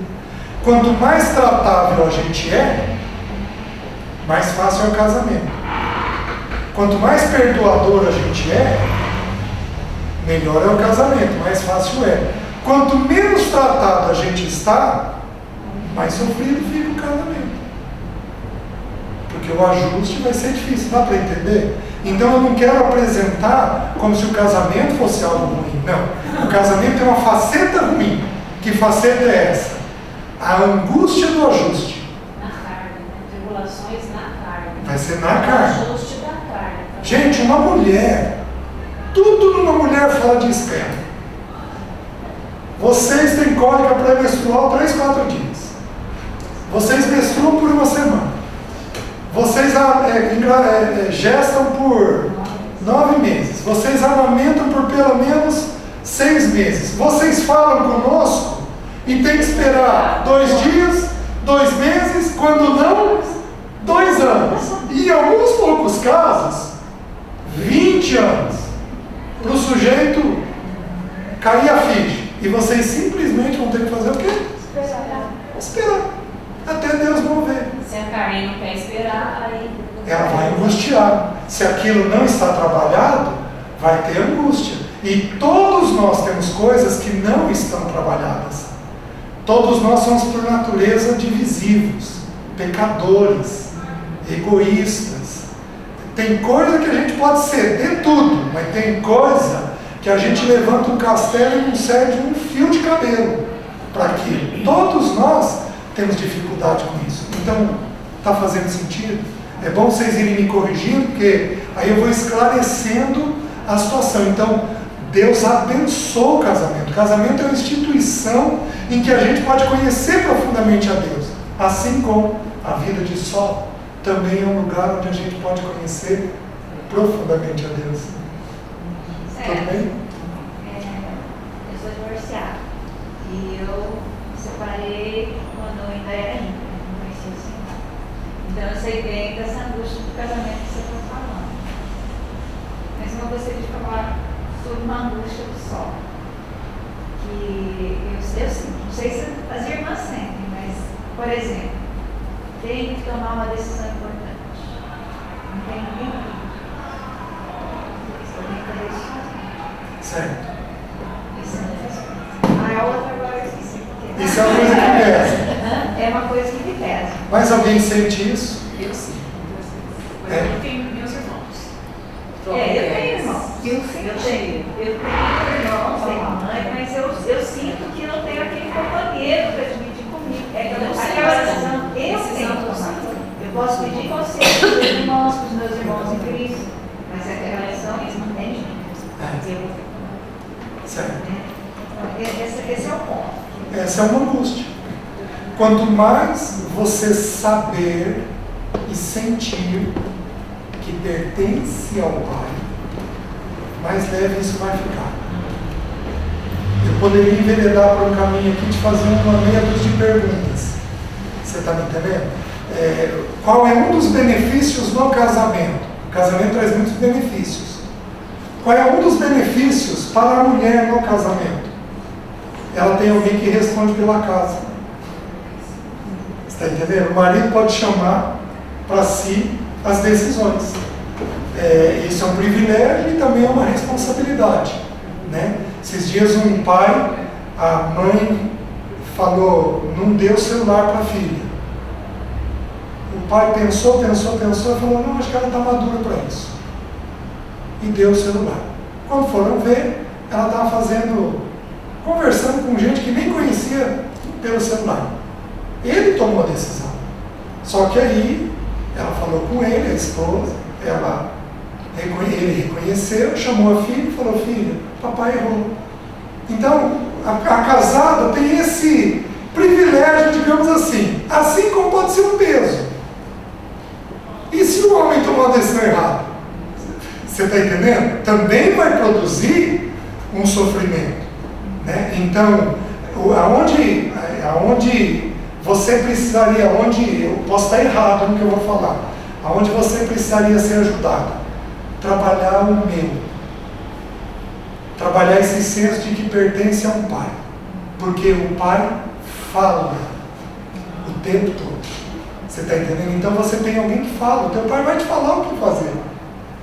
Speaker 1: Quanto mais tratável a gente mais fácil é o casamento. Quanto mais perdoador a gente melhor é o casamento, mais fácil é. Quanto menos tratado a gente está, mais sofrido fica o casamento. Porque o ajuste vai ser difícil, dá para entender? Então eu não quero apresentar como se o casamento fosse algo ruim. Não, o casamento é uma faceta ruim. Que faceta é essa? A angústia do ajuste.
Speaker 4: Na carne, tribulações na carne.
Speaker 1: Vai ser na carne.
Speaker 4: O ajuste da carne.
Speaker 1: Gente, uma mulher, tudo numa mulher fora de esquema. Vocês têm cólica pré-menstrual 3-4 dias. Vocês menstruam por uma semana. Vocês gestam por 9 meses. Vocês amamentam por pelo menos 6 meses. Vocês falam conosco e tem que esperar 2 dias, 2 meses, quando não, 2 anos. E em alguns poucos casos, 20 anos. Para o sujeito cair a ficha. E vocês simplesmente vão ter que fazer o quê? Esperar. Até Deus mover.
Speaker 4: Se a Karen não quer esperar, aí...
Speaker 1: Ela vai angustiar. Se aquilo não está trabalhado, vai ter angústia. E todos nós temos coisas que não estão trabalhadas. Todos nós somos por natureza divisivos, pecadores, egoístas. Tem coisa que a gente pode ceder tudo, mas tem coisa que a gente levanta um castelo e não cede um fio de cabelo para aquilo. Todos nós temos dificuldade com isso. Então, está fazendo sentido? É bom vocês irem me corrigindo, porque aí eu vou esclarecendo a situação. Então, Deus abençoa o casamento. O casamento é uma instituição em que a gente pode conhecer profundamente a Deus. Assim como a vida de só também é um lugar onde a gente pode conhecer profundamente a Deus. Tudo bem?
Speaker 7: Eu sou divorciada. E eu separei quando eu ainda era ímpia, não conhecia o Senhor. Então eu sei bem dessa angústia do casamento que você está falando. Mas eu não gostaria de falar sobre uma angústia do sol. Que eu sinto, não sei se as irmãs sentem, mas, por exemplo, tenho que tomar uma decisão importante. Não tem ninguém aqui. Eu tenho que fazer isso sozinho.
Speaker 1: Certo.
Speaker 7: Isso é uma das coisas. A outra agora eu esqueci.
Speaker 1: Isso é uma coisa que pesa.
Speaker 7: É uma coisa que me pesa.
Speaker 1: Mas alguém sente isso?
Speaker 6: Eu sim.
Speaker 1: É.
Speaker 6: Eu tenho meus irmãos.
Speaker 7: Eu tenho irmãos. Eu tenho irmãos, tenho mãe, mas eu sinto que não tenho aquele companheiro para dividir comigo. Aquela decisão eu tenho que tomar. Eu posso pedir conselho para os meus irmãos, para os meus irmãos em Cristo, mas aquela decisão eles não têm jeito.
Speaker 1: Certo.
Speaker 7: Esse é o ponto.
Speaker 1: Essa é uma angústia. Quanto mais você saber e sentir que pertence ao Pai, mais leve isso vai ficar. Eu poderia enveredar por um caminho aqui de fazer uma meia dúzia de perguntas. Você está me entendendo? Qual é um dos benefícios no casamento? O casamento traz muitos benefícios. Qual é um dos benefícios para a mulher no casamento? Ela tem alguém que responde pela casa. Você está entendendo? O marido pode chamar para si as decisões. Isso é um privilégio e também é uma responsabilidade, né? Esses dias um pai, a mãe falou, não deu celular para a filha. O pai pensou e falou, não, acho que ela está madura para isso. E deu o celular. Quando foram ver, ela estava conversando com gente que nem conhecia pelo celular. Ele tomou a decisão. Só que aí, ela falou com ele, a esposa, ele reconheceu, chamou a filha e falou, filha, papai errou. Então, a casada tem esse privilégio, digamos assim como pode ser um peso. E se o homem tomar uma decisão errada? Você está entendendo? Também vai produzir um sofrimento, né? Então, aonde você precisaria, eu posso estar errado no que eu vou falar, aonde você precisaria ser ajudado? Trabalhar o meu. Trabalhar esse senso de que pertence a um pai. Porque o pai fala o tempo todo. Você está entendendo? Então você tem alguém que fala. O teu pai vai te falar o que fazer.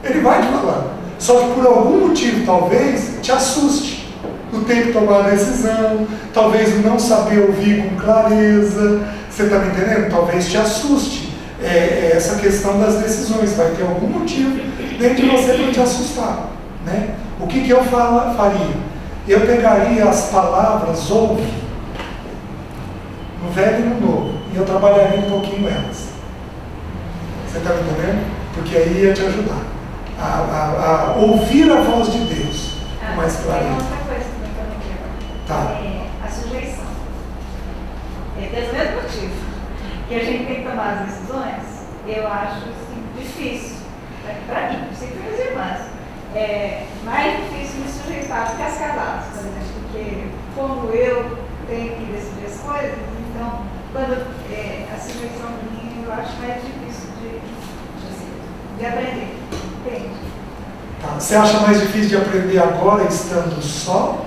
Speaker 1: Ele vai te falar. Só que por algum motivo, talvez, te assuste. O ter que tomar a decisão, talvez o não saber ouvir com clareza. Você está me entendendo? Talvez te assuste essa questão das decisões. Vai ter algum motivo dentro de você para te assustar, né? O que eu faria? Eu pegaria as palavras ouve no velho e no novo e eu trabalharia um pouquinho elas. Você está me entendendo? Porque aí ia te ajudar a ouvir a voz de Deus com mais
Speaker 7: Tem
Speaker 1: clareza.
Speaker 7: outra coisa também que eu não quero.
Speaker 1: Tá.
Speaker 7: A sujeição. Pelo mesmo motivo que a gente tem que tomar as decisões, eu acho assim, difícil. Para mim, não sei para as irmãs. é mais difícil me sujeitar do que as casadas, por exemplo, porque como eu tenho que decidir as coisas, então quando a sujeição minha eu acho mais difícil de aprender. Entende?
Speaker 1: Tá. Você acha mais difícil de aprender agora estando só?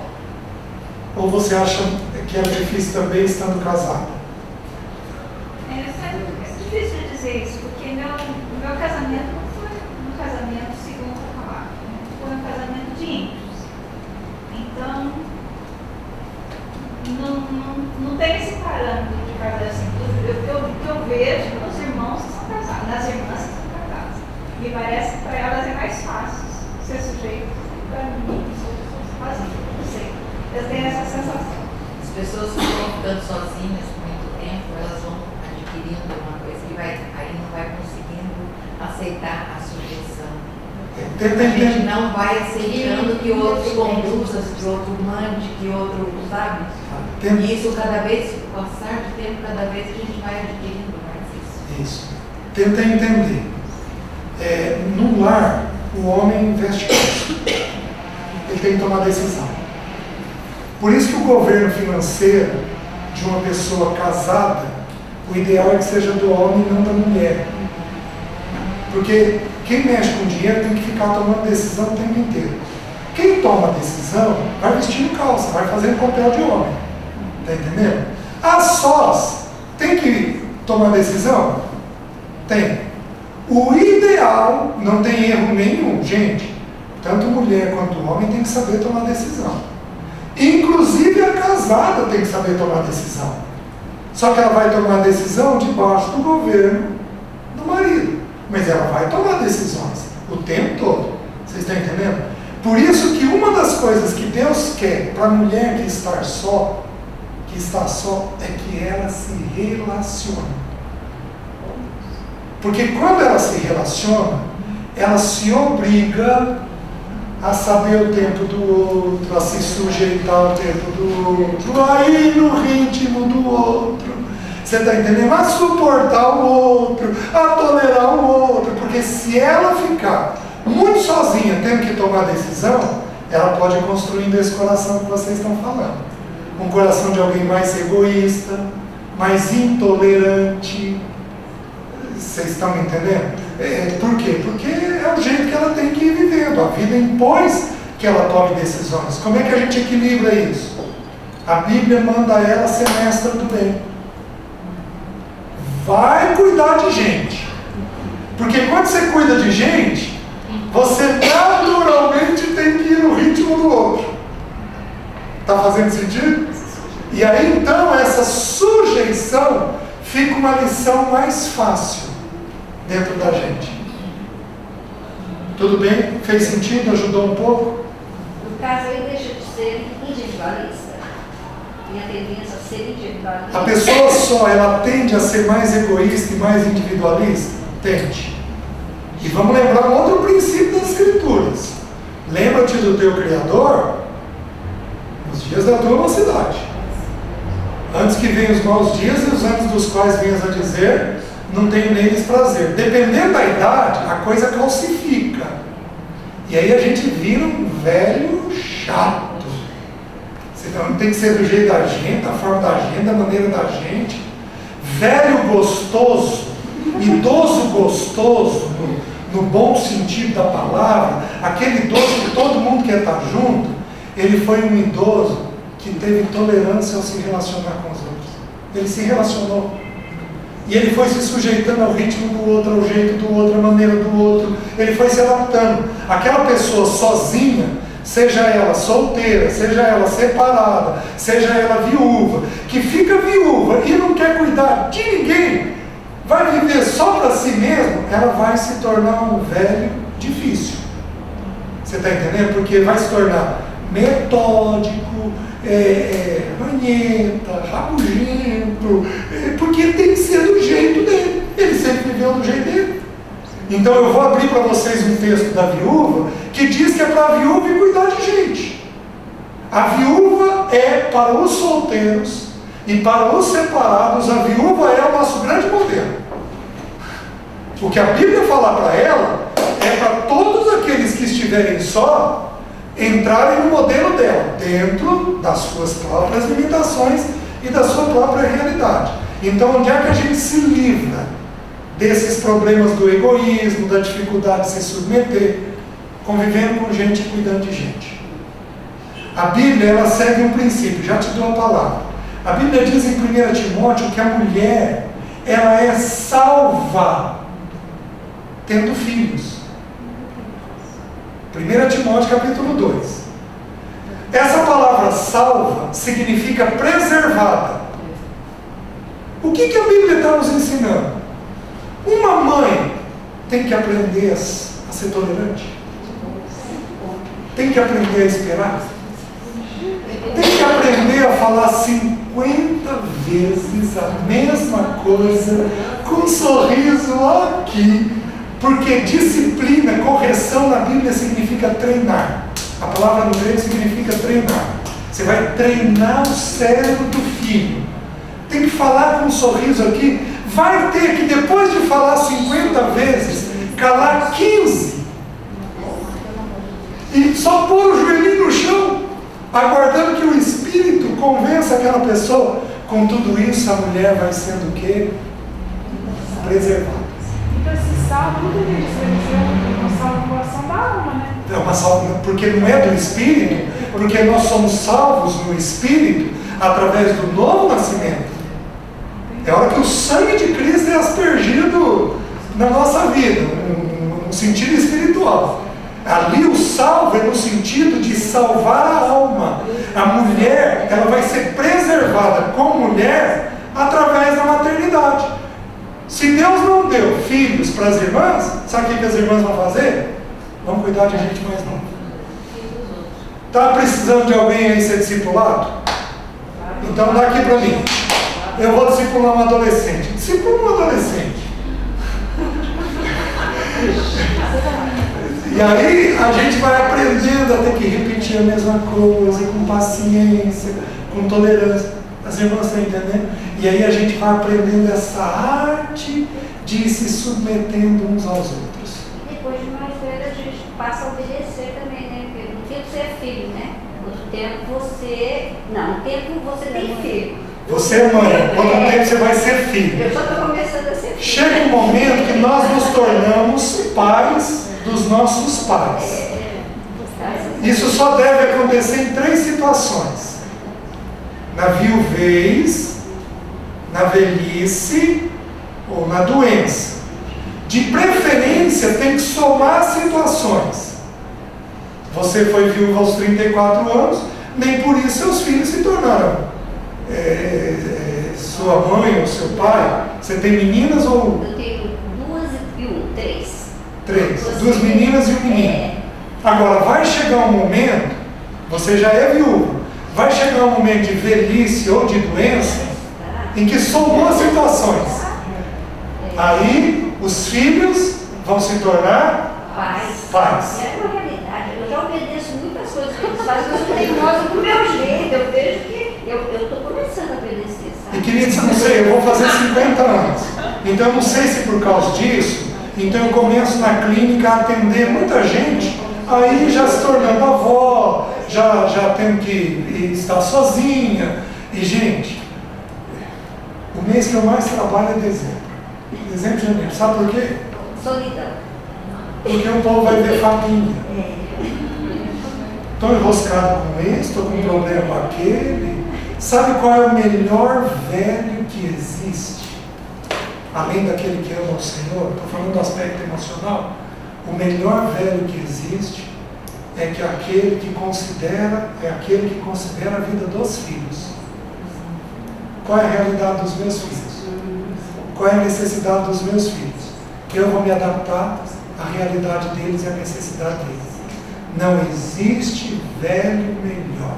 Speaker 1: Ou você acha que é difícil também estando casada?
Speaker 7: É difícil de dizer isso, porque meu casamento não foi um casamento segundo a palavra, foi um casamento de ímpios. Então, não tem esse parâmetro de casar assim. Eu vejo nos irmãos que são casados, nas irmãs que são casadas. Me parece que para elas é mais fácil ser sujeito para mim, sozinho, não sei. Eu tenho essa sensação.
Speaker 8: As pessoas que estão ficando sozinhas por muito tempo, elas vão adquirindo uma coisa que aí não vai conseguindo aceitar a sujeição. A gente não vai aceitando que o outro conduza, que o outro mande, que o outro, sabe? E isso cada vez, com o passar do tempo, cada vez a gente vai adquirindo mais isso.
Speaker 1: Isso. Tenta entender. No lar, o homem investe muito. Ele tem que tomar decisão. Por isso que o governo financeiro de uma pessoa casada, o ideal é que seja do homem e não da mulher. Porque quem mexe com dinheiro tem que ficar tomando decisão o tempo inteiro. Quem toma decisão vai vestindo calça, vai fazendo papel de homem. Está entendendo? As sós tem que tomar decisão? Tem. O ideal, não tem erro nenhum, gente. Tanto mulher quanto homem tem que saber tomar decisão. Inclusive a casada tem que saber tomar decisão. Só que ela vai tomar decisão debaixo do governo do marido. Mas ela vai tomar decisões o tempo todo. Vocês estão entendendo? Por isso que uma das coisas que Deus quer para a mulher que está só, é que ela se relacione. Porque quando ela se relaciona, ela se obriga a saber o tempo do outro, a se sujeitar ao tempo do outro, a ir no ritmo do outro. Você está entendendo? A suportar o outro, a tolerar o outro. Porque se ela ficar muito sozinha, tendo que tomar decisão, ela pode ir construindo esse coração que vocês estão falando. Um coração de alguém mais egoísta, mais intolerante. Vocês estão me entendendo? Por quê? Porque é o jeito que ela tem que ir vivendo. A vida impôs que ela tome decisões. Como é que a gente equilibra isso? A Bíblia manda ela ser mestra do bem. Vai cuidar de gente. Porque quando você cuida de gente, você naturalmente tem que ir no ritmo do outro. Está fazendo sentido? E aí então essa sujeição fica uma lição mais fácil dentro da gente. Tudo bem? Fez sentido? Ajudou um pouco?
Speaker 2: No caso, ele deixa de ser individualista. Tem a tendência a ser individualista.
Speaker 1: A pessoa só, ela tende a ser mais egoísta e mais individualista? Tende. E vamos lembrar um outro princípio das Escrituras. Lembra-te do teu Criador nos dias da tua mocidade. Antes que venham os maus dias e os anos dos quais venhas a dizer, não tenho neles prazer. Dependendo da idade, a coisa calcifica. E aí a gente vira um velho chato. Então, tem que ser do jeito da gente, da forma da gente, da maneira da gente. Velho gostoso, idoso gostoso, no bom sentido da palavra, aquele idoso que todo mundo quer estar junto, ele foi um idoso que teve tolerância ao se relacionar com os outros. Ele se relacionou. E ele foi se sujeitando ao ritmo do outro, ao jeito do outro, à maneira do outro. Ele foi se adaptando. Aquela pessoa sozinha, seja ela solteira, seja ela separada, seja ela viúva, que fica viúva e não quer cuidar de ninguém, vai viver só para si mesmo, ela vai se tornar um velho difícil. Você está entendendo? Porque vai se tornar metódico, manhenta, rabugento, porque tem que ser do jeito dele. Ele sempre viveu do jeito dele. Então eu vou abrir para vocês um texto da viúva que diz que é para a viúva e cuidar de gente. A viúva é para os solteiros e para os separados, a viúva é o nosso grande modelo. O que a Bíblia fala para ela é para todos aqueles que estiverem só, entrarem no modelo dela, dentro das suas próprias limitações e da sua própria realidade. Então, onde é que a gente se livra desses problemas do egoísmo, da dificuldade de se submeter? Convivendo com gente e cuidando de gente. A Bíblia, ela segue um princípio, já te dou a palavra. A Bíblia diz em 1 Timóteo que a mulher, ela é salva tendo filhos. 1 Timóteo capítulo 2. Essa palavra salva significa preservada. O que a Bíblia está nos ensinando? Uma mãe tem que aprender a ser tolerante. Tem que aprender a esperar. Tem que aprender a falar 50 vezes a mesma coisa, com um sorriso aqui. Porque disciplina, correção na Bíblia significa treinar. A palavra no grego significa treinar. Você vai treinar o cérebro do filho. Tem que falar com um sorriso aqui. Vai ter que, depois de falar 50 vezes, calar 15. E só pôr o joelhinho no chão, aguardando que o Espírito convença aquela pessoa. Com tudo isso, a mulher vai sendo o quê? Preservada.
Speaker 9: Então esse salvo não deveria ser uma salvação da alma, né?
Speaker 1: É uma salvação, porque não é do Espírito, porque nós somos salvos no Espírito através do novo nascimento. É a hora que o sangue de Cristo é aspergido na nossa vida, no sentido espiritual. Ali o salvo é no sentido de salvar a alma. A mulher, ela vai ser preservada como mulher através da maternidade. Se Deus não deu filhos para as irmãs, sabe o que as irmãs vão fazer? Vão cuidar de gente mais nova. Está precisando de alguém aí ser discipulado? Então dá aqui para mim. Eu vou discipular um adolescente. Discipula um adolescente. E aí a gente vai aprendendo a ter que repetir a mesma coisa, com paciência, com tolerância. As irmãs estão entendendo? E aí a gente vai aprendendo essa arte de ir se submetendo uns aos outros.
Speaker 2: E depois de mais velho a gente passa a obedecer também, né? Porque no tempo você é filho, né? No tempo você... Não, no tempo você tem filho.
Speaker 1: Você é mãe, quando tempo você vai ser filho.
Speaker 2: Eu só estou começando a ser filho.
Speaker 1: Chega um momento que nós nos tornamos pais dos nossos pais. Isso só deve acontecer em 3 situações: na viuvez, na velhice ou na doença. De preferência tem que somar situações. Você foi viúva aos 34 anos, nem por isso seus filhos se tornaram sua mãe ou seu pai. Você tem meninas ou...
Speaker 2: Eu tenho 2 e 1, 3.
Speaker 1: 3, 2 meninas e um menino. Agora, vai chegar um momento, você já é viúva, vai chegar um momento de velhice ou de doença, em que somou situações. Aí, os filhos vão se tornar pais.
Speaker 2: É uma realidade. Eu já obedeço muitas coisas que eles fazem, mas eu sou teimosa do meu jeito. Eu vejo que eu estou começando a obedecer, sabe?
Speaker 1: E querida, não sei, eu vou fazer 50 anos. Então, eu não sei se por causa disso, então eu começo na clínica a atender muita gente, aí já se tornando avó, já tendo que estar sozinha. E, gente, o mês que eu mais trabalho é dezembro. Dezembro e janeiro. Sabe por quê?
Speaker 2: Solidão.
Speaker 1: Porque o povo vai ver família. Estou enroscado com esse, estou com um problema com aquele. Sabe qual é o melhor velho que existe? Além daquele que ama o Senhor, estou falando do aspecto emocional. O melhor velho que existe é aquele que considera a vida dos filhos. Qual é a realidade dos meus filhos? Qual é a necessidade dos meus filhos? Eu vou me adaptar à realidade deles e à necessidade deles. Não existe velho melhor.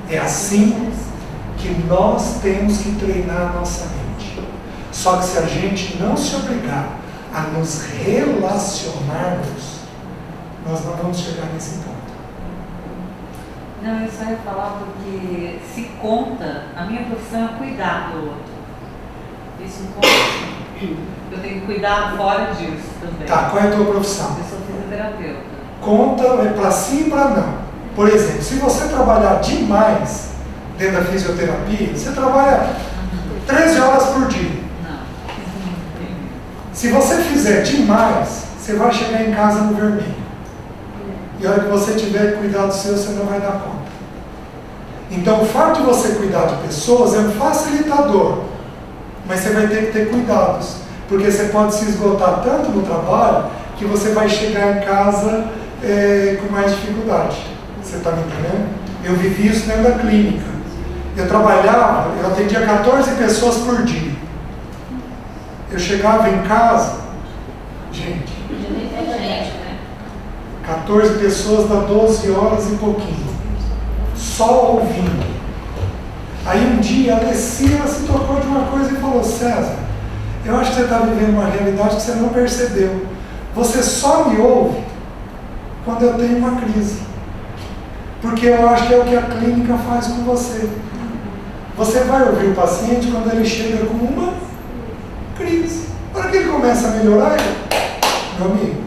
Speaker 1: É assim que nós temos que treinar a nossa mente. Só que se a gente não se obrigar a nos relacionarmos, nós não vamos chegar nesse ponto.
Speaker 10: Não, eu só ia falar porque se conta, a minha profissão é cuidar do outro. Isso conta. Eu tenho que cuidar fora disso também.
Speaker 1: Tá, qual é a tua profissão?
Speaker 10: Eu sou fisioterapeuta.
Speaker 1: Conta é para sim e para não. Por exemplo, se você trabalhar demais dentro da fisioterapia, você trabalha 13 horas por dia. Se você fizer demais, você vai chegar em casa no vermelho. E a hora que você tiver que cuidar do seu, você não vai dar conta. Então, o fato de você cuidar de pessoas é um facilitador. Mas você vai ter que ter cuidados. Porque você pode se esgotar tanto no trabalho que você vai chegar em casa com mais dificuldade. Você está me entendendo? Eu vivi isso dentro da clínica. Eu trabalhava, eu atendia 14 pessoas por dia. Eu chegava em casa, gente, 14 pessoas dá 12 horas e pouquinho, só ouvindo. Aí um dia a Alessia se tocou de uma coisa e falou: César, eu acho que você está vivendo uma realidade que você não percebeu. Você só me ouve quando eu tenho uma crise. Porque eu acho que é o que a clínica faz com você. Você vai ouvir o paciente quando ele chega com uma crise. Na hora que ele começa a melhorar, meu amigo,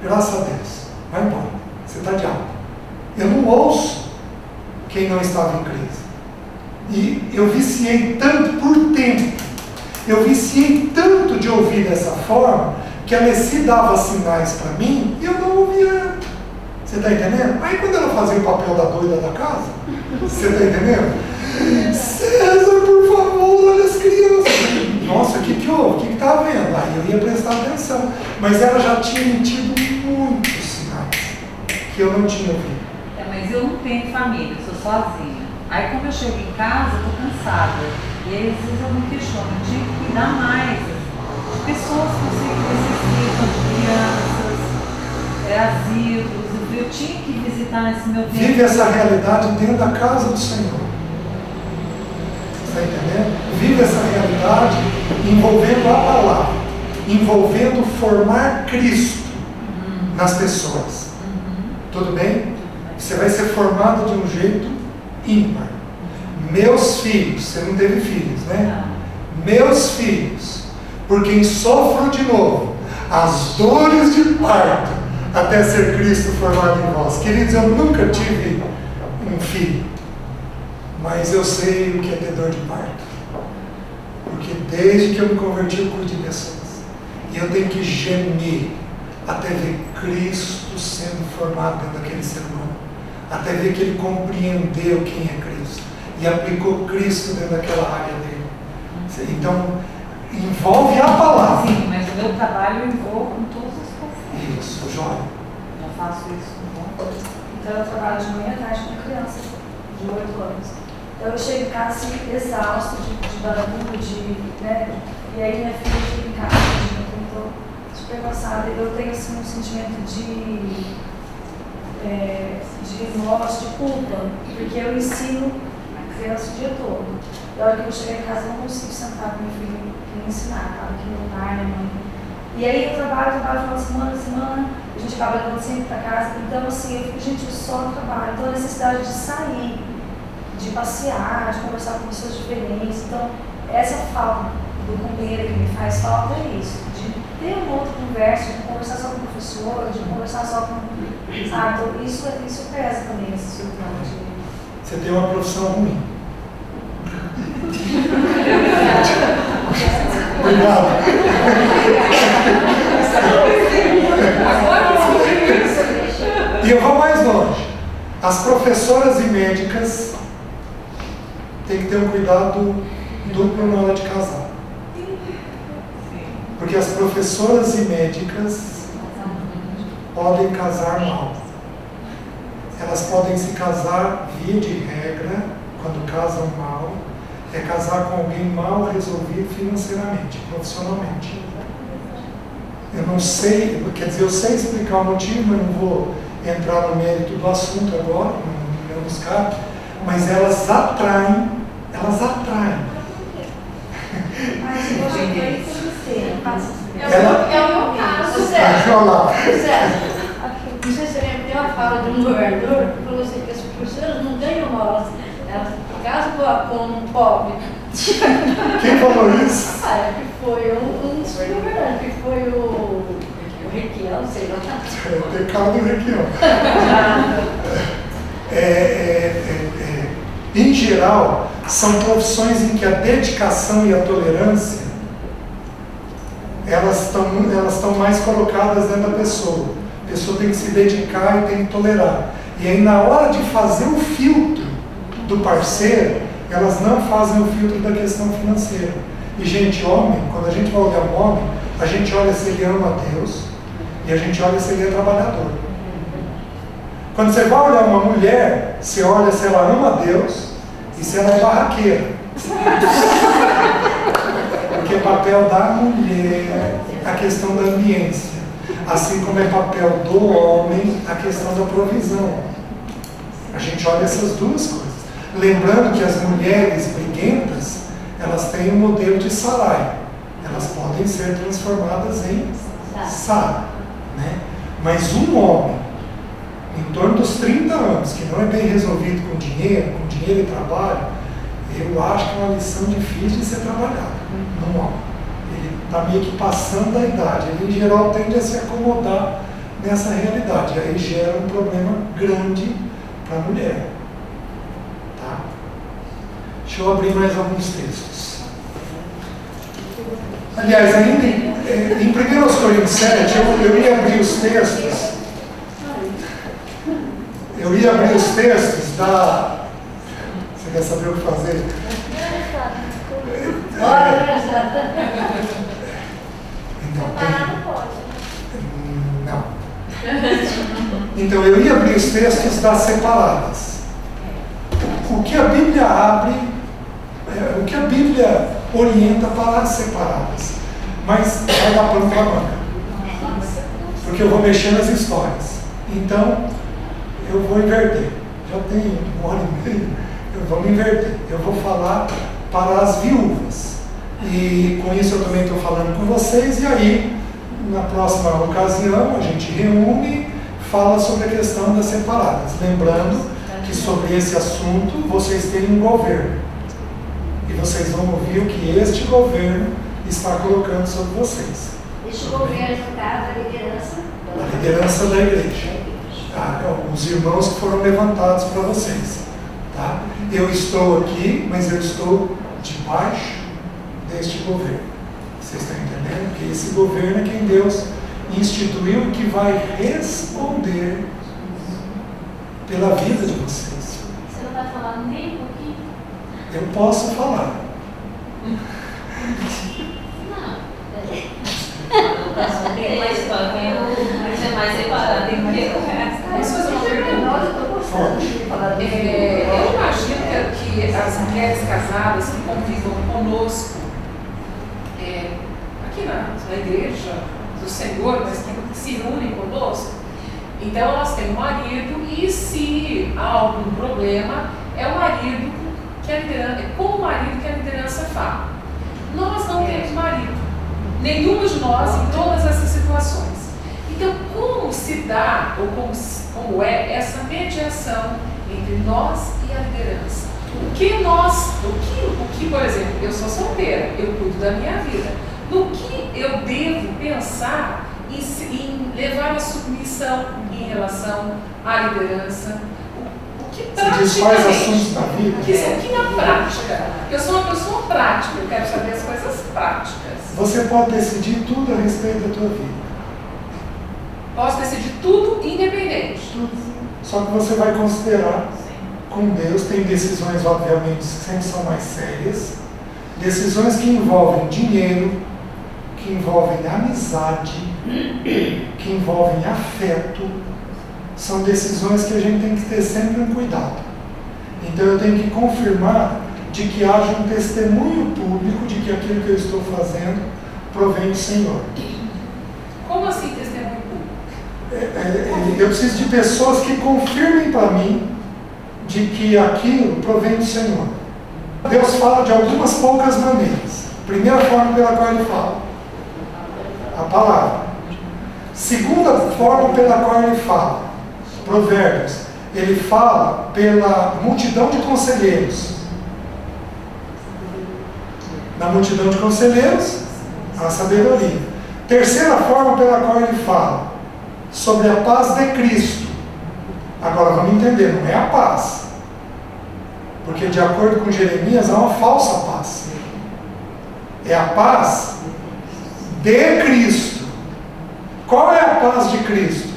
Speaker 1: graças a Deus, vai embora. Você está de alta. Eu não ouço quem não estava em crise. E eu viciei tanto por tempo. Eu viciei tanto de ouvir dessa forma que a Alessi dava sinais para mim e eu não ouvia ela. Você está entendendo? Aí quando ela fazia o papel da doida da casa, você está entendendo? César, por favor, olha as crianças. Nossa, o que houve? O que está havendo? Aí eu ia prestar atenção. Mas ela já tinha emitido muitos sinais que eu não tinha ouvido.
Speaker 10: Mas eu não tenho família, eu sou sozinha. Aí quando eu chego em casa, eu estou cansada. E aí às vezes eu me questiono, eu tinha que cuidar mais de pessoas que eu sei que necessitam, de crianças, asilos. Eu tinha que visitar nesse meu tempo.
Speaker 1: Vive essa realidade dentro da casa do Senhor. Está entendendo? Vive essa realidade envolvendo a palavra, envolvendo formar Cristo nas pessoas. Tudo bem? Você vai ser formado de um jeito ímpar. Meus filhos, você não teve filhos, né? Meus filhos, por quem sofro de novo as dores de parto, até ser Cristo formado em vós. Queridos, eu nunca tive um filho, mas eu sei o que é ter dor de parto. Porque desde que eu me converti, eu cuido de pessoas. E eu tenho que gemer até ver Cristo sendo formado dentro daquele ser humano. Até ver que ele compreendeu quem é Cristo. E aplicou Cristo dentro daquela área dele. Então, envolve a palavra.
Speaker 10: Sim, mas o meu trabalho eu envolvo com todos os pacientes.
Speaker 1: Isso, joia.
Speaker 10: Eu faço isso com bom.
Speaker 5: Então eu trabalho de manhã à tarde com criança de 8 anos. Então eu chego em casa assim, exausto de barulho, né? E aí minha filha chega em casa, eu estou super cansada. Eu tenho assim um sentimento de remorso, de culpa, porque eu ensino a criança o dia todo. E a hora que eu chegar em casa eu não consigo sentar com meu filho e me ensinar, tá? Porque meu pai, minha mãe. E aí eu trabalho final de semana, a gente acaba levando sempre para casa. Então assim, eu fico, gente, eu só trabalho. Então a necessidade de sair, de passear, de conversar com pessoas diferentes. Então, essa falta do companheiro que me faz falta é isso, de ter uma outra conversa, de conversar só com o professor, de conversar só com... Sabe? Então, isso pesa também, esse surto.
Speaker 1: Você tem uma profissão ruim. Obrigado. E eu vou mais longe. As professoras e médicas têm que ter um cuidado duplo na hora de casar. Porque as professoras e médicas podem casar mal. Elas podem se casar, via de regra, quando casam mal, é casar com alguém mal resolvido financeiramente, profissionalmente. Eu não sei, quer dizer, eu sei explicar o motivo, mas não vou entrar no mérito do assunto agora, não vou buscar, mas elas atraem.
Speaker 5: Mas eu acho que é isso você.
Speaker 2: É o meu caso, Zé.
Speaker 1: Olha lá.
Speaker 2: Não sei se você lembra, tem uma fala de um governador que falou assim, que as professoras não ganham mal, elas casam com um pobre.
Speaker 1: Quem falou isso?
Speaker 2: Que foi um dos governadores, que foi o Requião. não sei, não tá.
Speaker 1: Pecado aqui, ó. Em geral, são profissões em que a dedicação e a tolerância elas estão mais colocadas dentro da pessoa. A pessoa tem que se dedicar e tem que tolerar. E aí, na hora de fazer o filtro do parceiro, elas não fazem o filtro da questão financeira. E, gente, homem, quando a gente vai olhar um homem, a gente olha se ele ama a Deus e a gente olha se ele é trabalhador. Quando você vai olhar uma mulher, você olha se ela ama a Deus e se ela é barraqueira. Porque é papel da mulher a questão da ambiência, assim como é papel do homem a questão da provisão. A gente olha essas duas coisas. Lembrando que as mulheres briguentas, elas têm um modelo de sarai. Elas podem ser transformadas em Sara, né? Mas um homem, em torno dos 30 anos, que não é bem resolvido com dinheiro e trabalho, eu acho que é uma lição difícil de ser trabalhada num homem. Ele está meio que passando da idade. Ele, em geral, tende a se acomodar nessa realidade. Aí gera um problema grande para a mulher. Tá? Deixa eu abrir mais alguns textos. Aliás, ainda em 1 Coríntios 7, eu ia abrir os textos. Eu ia abrir os textos da... Você quer saber o que fazer? Então, não. Então, eu ia abrir os textos das separadas. O que a Bíblia abre, o que a Bíblia orienta para as separadas. Mas vai dar pano para a manga. Porque eu vou mexer nas histórias. Então, eu vou inverter. Já tem 1 hora e meia. Eu vou me inverter. Eu vou falar para as viúvas. E com isso eu também estou falando com vocês. E aí, na próxima ocasião, a gente reúne, fala sobre a questão das separadas. Lembrando que sobre esse assunto vocês têm um governo. E vocês vão ouvir o que este governo está colocando sobre vocês.
Speaker 2: Este governo, no caso, a liderança?
Speaker 1: A liderança da igreja. Tá? Os irmãos que foram levantados para vocês. Tá? Eu estou aqui, mas eu estou debaixo deste governo. Vocês estão entendendo? Porque esse governo é quem Deus instituiu que vai responder pela vida de vocês.
Speaker 4: Você não vai falar nem um pouquinho?
Speaker 1: Eu posso falar.
Speaker 4: Tem mais história, mas é mais separado, tem que
Speaker 6: Posso fazer uma pergunta?
Speaker 2: Eu estou gostando de falar disso.
Speaker 6: Eu imagino que as mulheres casadas que convivam conosco, aqui na igreja do Senhor, mas que se unem conosco, então elas têm um marido e se há algum problema, é o marido que a liderança, é com o marido que a liderança fala. Nós não temos marido. Nenhuma de nós em todas essas situações. Então, como se dá, ou como é essa mediação entre nós e a liderança? O que, por exemplo, eu sou solteira, eu cuido da minha vida. No que eu devo pensar em levar a submissão em relação à liderança? O que praticamente?
Speaker 1: Você diz quais assuntos da vida?
Speaker 6: O que na prática? Eu sou uma pessoa prática, eu quero saber as coisas práticas.
Speaker 1: Você pode decidir tudo a respeito da tua vida.
Speaker 6: Posso decidir tudo independente.
Speaker 1: Só que você vai considerar com Deus, tem decisões obviamente que sempre são mais sérias, decisões que envolvem dinheiro, que envolvem amizade, que envolvem afeto, são decisões que a gente tem que ter sempre um cuidado. Então eu tenho que confirmar de que haja um testemunho público de que aquilo que eu estou fazendo provém do Senhor.
Speaker 6: Como assim testemunho público?
Speaker 1: Eu preciso de pessoas que confirmem para mim de que aquilo provém do Senhor. Deus fala de algumas poucas maneiras. Primeira forma pela qual Ele fala, a palavra. Segunda forma pela qual Ele fala, Provérbios. Ele fala pela multidão de conselheiros. Na multidão de conselheiros, a sabedoria. Terceira forma pela qual Ele fala, sobre a paz de Cristo. Agora vamos entender, não é a paz. Porque de acordo com Jeremias há uma falsa paz. É a paz de Cristo. Qual é a paz de Cristo?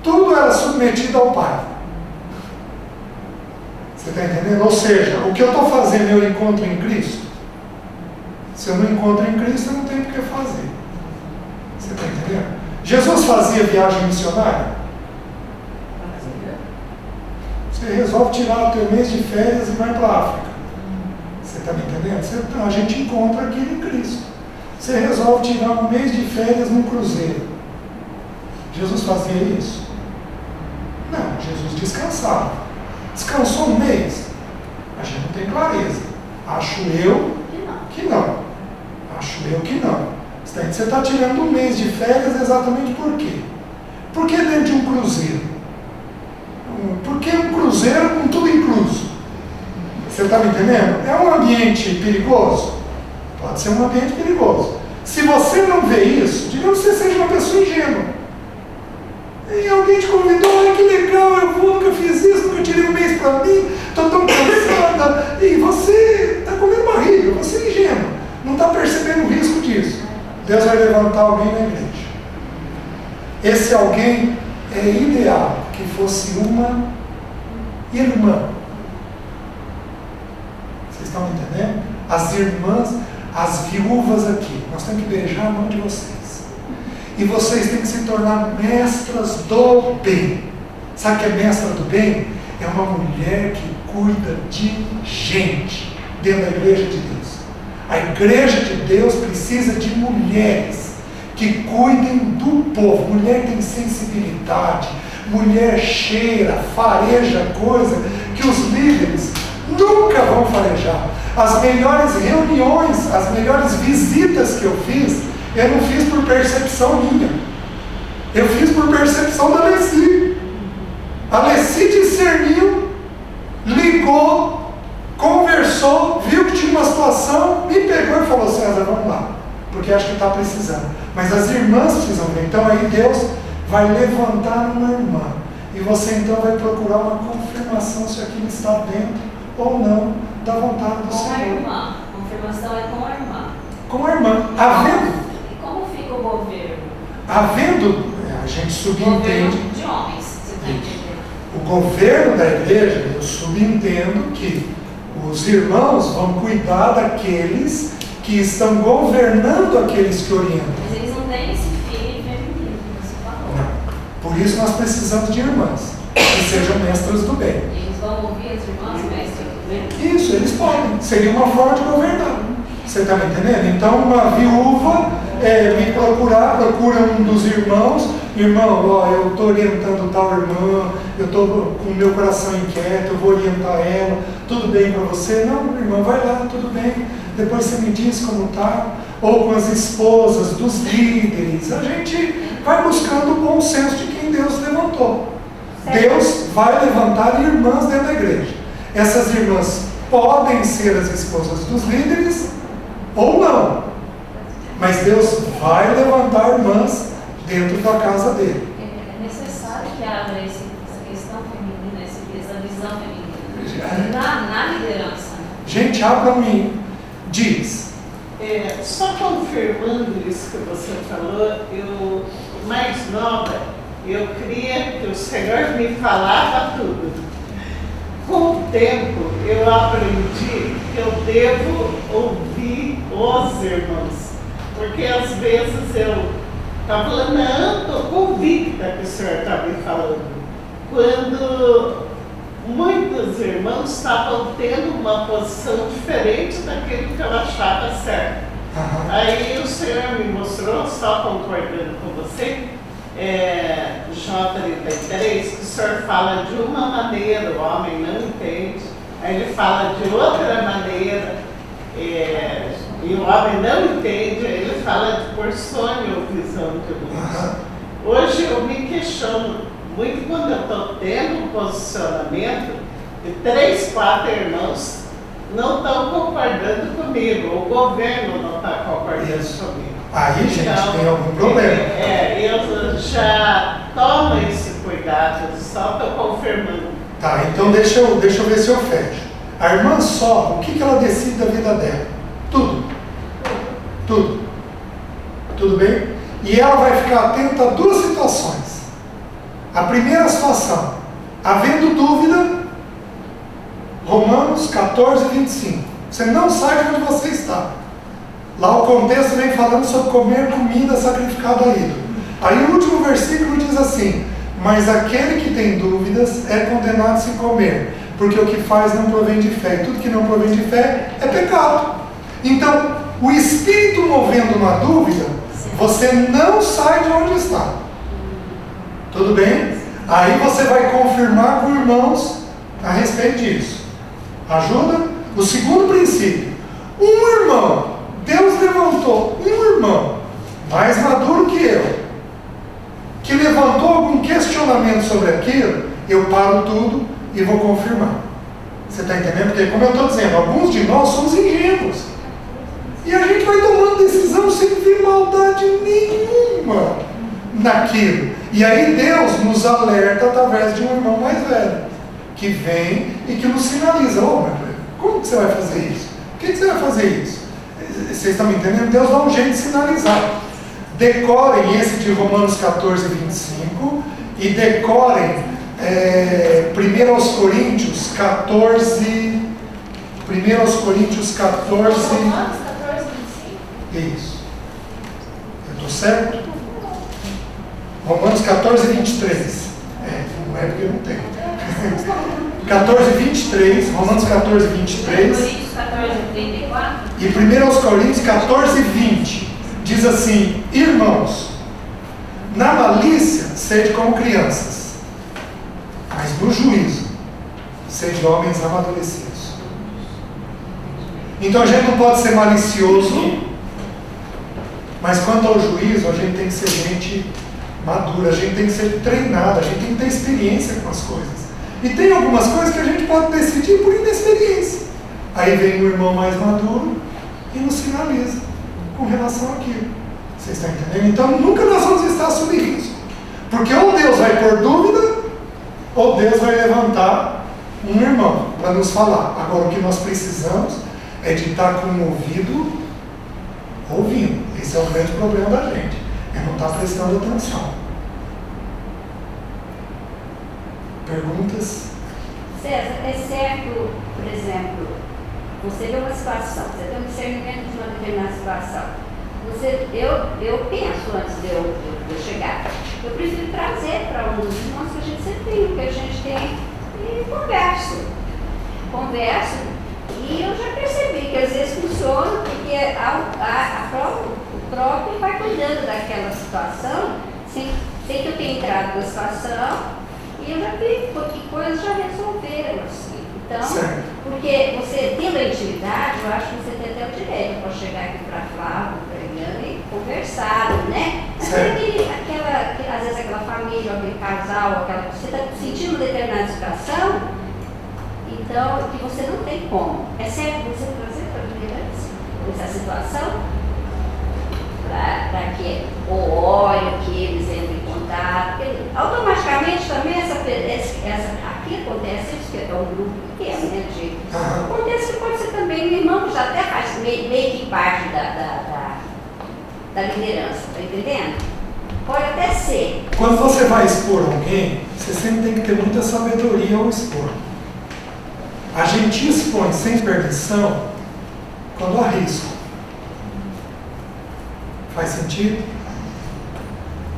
Speaker 1: Tudo era submetido ao Pai. Você está entendendo? Ou seja, o que eu estou fazendo eu encontro em Cristo. Se eu não encontro em Cristo, eu não tenho o que fazer. Você está entendendo? Jesus fazia viagem missionária? Você resolve tirar o teu mês de férias e vai para a África. Você está me entendendo? A gente encontra aquilo em Cristo. Você resolve tirar um mês de férias num cruzeiro. Jesus fazia isso? Não, Jesus descansava. Descansou um mês? A gente não tem clareza. Acho eu que não. Acho eu que não. Você está tirando um mês de férias exatamente por quê? Por que dentro de um cruzeiro? Por que um cruzeiro com tudo incluso? Você está me entendendo? É um ambiente perigoso? Pode ser um ambiente perigoso. Se você não vê isso, digamos que você seja uma pessoa ingênua. E alguém te convidou, ai que legal, eu vou, nunca fiz isso, nunca tirei um mês para mim, estou tão cansada. E você está comendo barriga, você é ingênuo, não está percebendo o risco disso. Deus vai levantar alguém na igreja. Esse alguém é ideal que fosse uma irmã. Vocês estão entendendo? As irmãs, as viúvas aqui, nós temos que beijar a mão de vocês. E vocês têm que se tornar mestras do bem. Sabe o que é mestra do bem? É uma mulher que cuida de gente dentro da igreja de Deus. A igreja de Deus precisa de mulheres que cuidem do povo. Mulher tem sensibilidade, mulher cheira, fareja coisa que os líderes nunca vão farejar. As melhores reuniões, as melhores visitas que eu não fiz por percepção minha. Eu fiz por percepção da Alessi. A Alessi discerniu, ligou, conversou, viu que tinha uma situação, me pegou e falou: César, vamos lá, porque acho que está precisando. Mas as irmãs precisam ver. Então aí Deus vai levantar uma irmã. E você então vai procurar uma confirmação se aquilo está dentro ou não da vontade do Senhor.
Speaker 4: Com a irmã. A confirmação é com a irmã.
Speaker 1: Com a irmã. Havendo.
Speaker 4: E como fica o governo?
Speaker 1: Havendo, a gente subentende.
Speaker 4: Governo de homens, você está entendendo?
Speaker 1: O governo da igreja, eu subentendo que os irmãos vão cuidar daqueles que estão governando aqueles que orientam.
Speaker 4: Mas eles não têm esse filho feminino que você falou.
Speaker 1: Não. Por isso nós precisamos de irmãs que sejam mestras do bem.
Speaker 4: E eles vão ouvir as irmãs mestras do bem?
Speaker 1: Isso, eles podem. Seria uma forma de governar. Você está me entendendo? Então uma viúva me procura um dos irmãos. Irmão, ó, eu estou orientando tal irmã, eu estou com o meu coração inquieto, eu vou orientar ela, tudo bem para você? Não, irmã, vai lá, tudo bem, depois você me diz como está. Ou com as esposas dos líderes, a gente vai buscando o bom senso de quem Deus levantou. Deus vai levantar irmãs dentro da igreja. Essas irmãs podem ser as esposas dos líderes ou não, mas Deus vai levantar irmãs dentro da casa dele.
Speaker 4: É necessário que abra essa questão feminina, essa visão feminina na liderança.
Speaker 1: Gente, abra um diz.
Speaker 11: Só confirmando isso que você falou, eu, mais nova, eu cria que o Senhor me falava tudo. Com o tempo, eu aprendi que eu devo ouvir os irmãos. Porque às vezes eu estava falando, não, estou convicta que o Senhor está me falando. Quando muitos irmãos estavam tendo uma posição diferente daquilo que eu achava certo. Aí o Senhor me mostrou, só concordando com você, J33, que o Senhor fala de uma maneira, o homem não entende. Aí ele fala de outra maneira, e o homem não entende. Aí ele fala de por sonho ou visão de luz. Hoje eu me questiono muito quando eu estou tendo um posicionamento e 3, 4 irmãos não estão concordando comigo, o governo não está concordando comigo.
Speaker 1: Aí, gente, então, tem algum problema.
Speaker 11: Eu já toma esse cuidado, só estou confirmando.
Speaker 1: Tá, então deixa eu ver se eu fecho. A irmã só, o que ela decide da vida dela? Tudo. Tudo. Tudo bem? E ela vai ficar atenta a duas situações. A primeira situação, havendo dúvida, Romanos 14, 25. Você não sai de onde você está. Lá o contexto vem falando sobre comer comida sacrificada a ídolo. Aí o último versículo diz assim: mas aquele que tem dúvidas é condenado a se comer, porque o que faz não provém de fé, e tudo que não provém de fé é pecado. Então, o Espírito movendo uma dúvida, você não sai de onde está. Tudo bem? Aí você vai confirmar com irmãos a respeito disso. Ajuda? O segundo princípio: um irmão, Deus levantou um irmão mais maduro que eu, que levantou algum questionamento sobre aquilo, eu paro tudo e vou confirmar. Você está entendendo? Porque, como eu estou dizendo, alguns de nós somos ingênuos. E a gente vai tomando decisão sem ver maldade nenhuma naquilo. E aí Deus nos alerta através de um irmão mais velho, que vem e que nos sinaliza: ô, como que você vai fazer isso? Por que você vai fazer isso? Vocês estão me entendendo? Deus dá um jeito de sinalizar. Decorem esse de Romanos 14, 25 e decorem 1 aos Coríntios 14. 1 aos Coríntios 14.
Speaker 5: Romanos 14, 25?
Speaker 1: Isso. Eu estou certo? Romanos 14, 23. Não é porque eu não tenho. 14, 23. Romanos 14, 23.
Speaker 4: Coríntios 14, 34.
Speaker 1: E 1 aos Coríntios 14, 20. Diz assim: irmãos, na malícia sede como crianças, mas no juízo sede homens amadurecidos. Então a gente não pode ser malicioso, mas quanto ao juízo, a gente tem que ser gente madura, a gente tem que ser treinado, a gente tem que ter experiência com as coisas. E tem algumas coisas que a gente pode decidir por inexperiência. Aí vem o irmão mais maduro e nos sinaliza com relação àquilo. Vocês estão entendendo? Então nunca nós vamos estar sob risco. Porque ou Deus vai pôr dúvida, ou Deus vai levantar um irmão para nos falar. Agora o que nós precisamos é de estar com o ouvido ouvindo. Esse é o grande problema da gente. É não estar prestando atenção. Perguntas?
Speaker 2: César, é certo, por exemplo, você vê uma situação, você tem um discernimento de uma determinada situação. Eu penso antes de eu chegar, eu prefiro trazer para um dos irmãos que a gente sempre tem, o que a gente tem, e converso. E eu já percebi que às vezes funciona, porque o próprio vai cuidando daquela situação, sem que eu tenha entrado na situação, e eu já vi que coisas já resolveram, assim. Então, certo. Porque você tendo a intimidade, eu acho que você tem até o direito para chegar aqui para Flávio, para Eliana e conversar, né? Às vezes aquela família, aquele casal, você está sentindo uma determinada situação, então, que você não tem como. É certo você trazer para a liderança essa situação, para que ore, que eles entrem em contato, porque automaticamente também aqui acontece, isso que é um grupo pequeno, né, gente? Acontece que pode ser também um irmão que já até faz meio que parte da liderança, tá entendendo? Pode até ser.
Speaker 1: Quando você vai expor alguém, você sempre tem que ter muita sabedoria ao expor. A gente expõe sem permissão quando há risco. Faz sentido?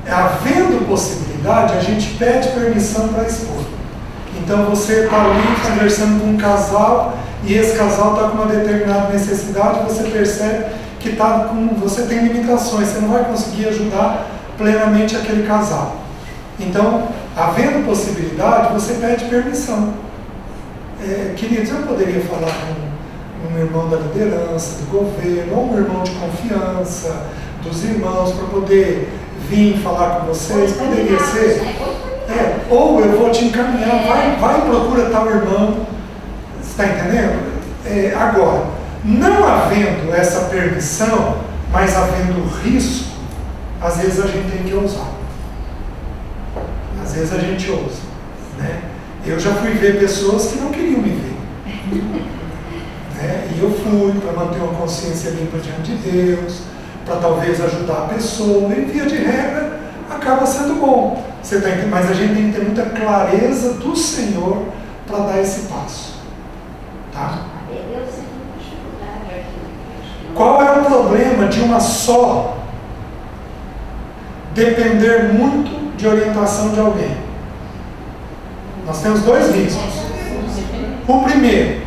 Speaker 1: Havendo possibilidade, a gente pede permissão para expor. Então você está ali conversando com um casal e esse casal está com uma determinada necessidade, você percebe que você tem limitações, você não vai conseguir ajudar plenamente aquele casal. Então, havendo possibilidade, você pede permissão. Queridos, eu poderia falar com um irmão da liderança, do governo, ou um irmão de confiança, dos irmãos, para poder vir falar com vocês, poderia ser. Ou eu vou te encaminhar, vai e procura tal irmão. Você está entendendo? Agora, não havendo essa permissão, mas havendo risco, às vezes a gente tem que ousar. vezes a gente ousa, né? Eu já fui ver pessoas que não queriam me ver. Né? E eu fui para manter uma consciência limpa diante de Deus, para talvez ajudar a pessoa, e via de regra acaba sendo bom. Você tá entendendo? Mas a gente tem que ter muita clareza do Senhor para dar esse passo. Tá?
Speaker 2: Eu sinto uma dificuldade aqui.
Speaker 1: Qual é o problema de uma só depender muito de orientação de alguém? Nós temos dois riscos. O primeiro,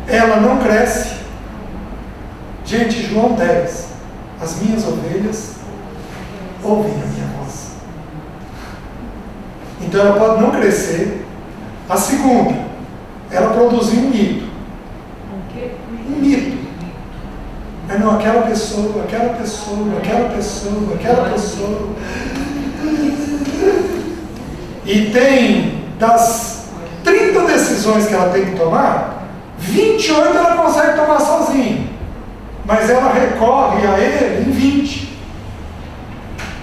Speaker 1: ela não cresce. Gente, João 10, as minhas ovelhas ouvem a minha voz. Então ela pode não crescer. A segunda, ela produzir um mito. Um mito. É não, aquela pessoa, aquela pessoa, aquela pessoa, aquela pessoa. E tem das 30 decisões que ela tem que tomar, 28 ela consegue tomar sozinha. Mas ela recorre a ele em 20.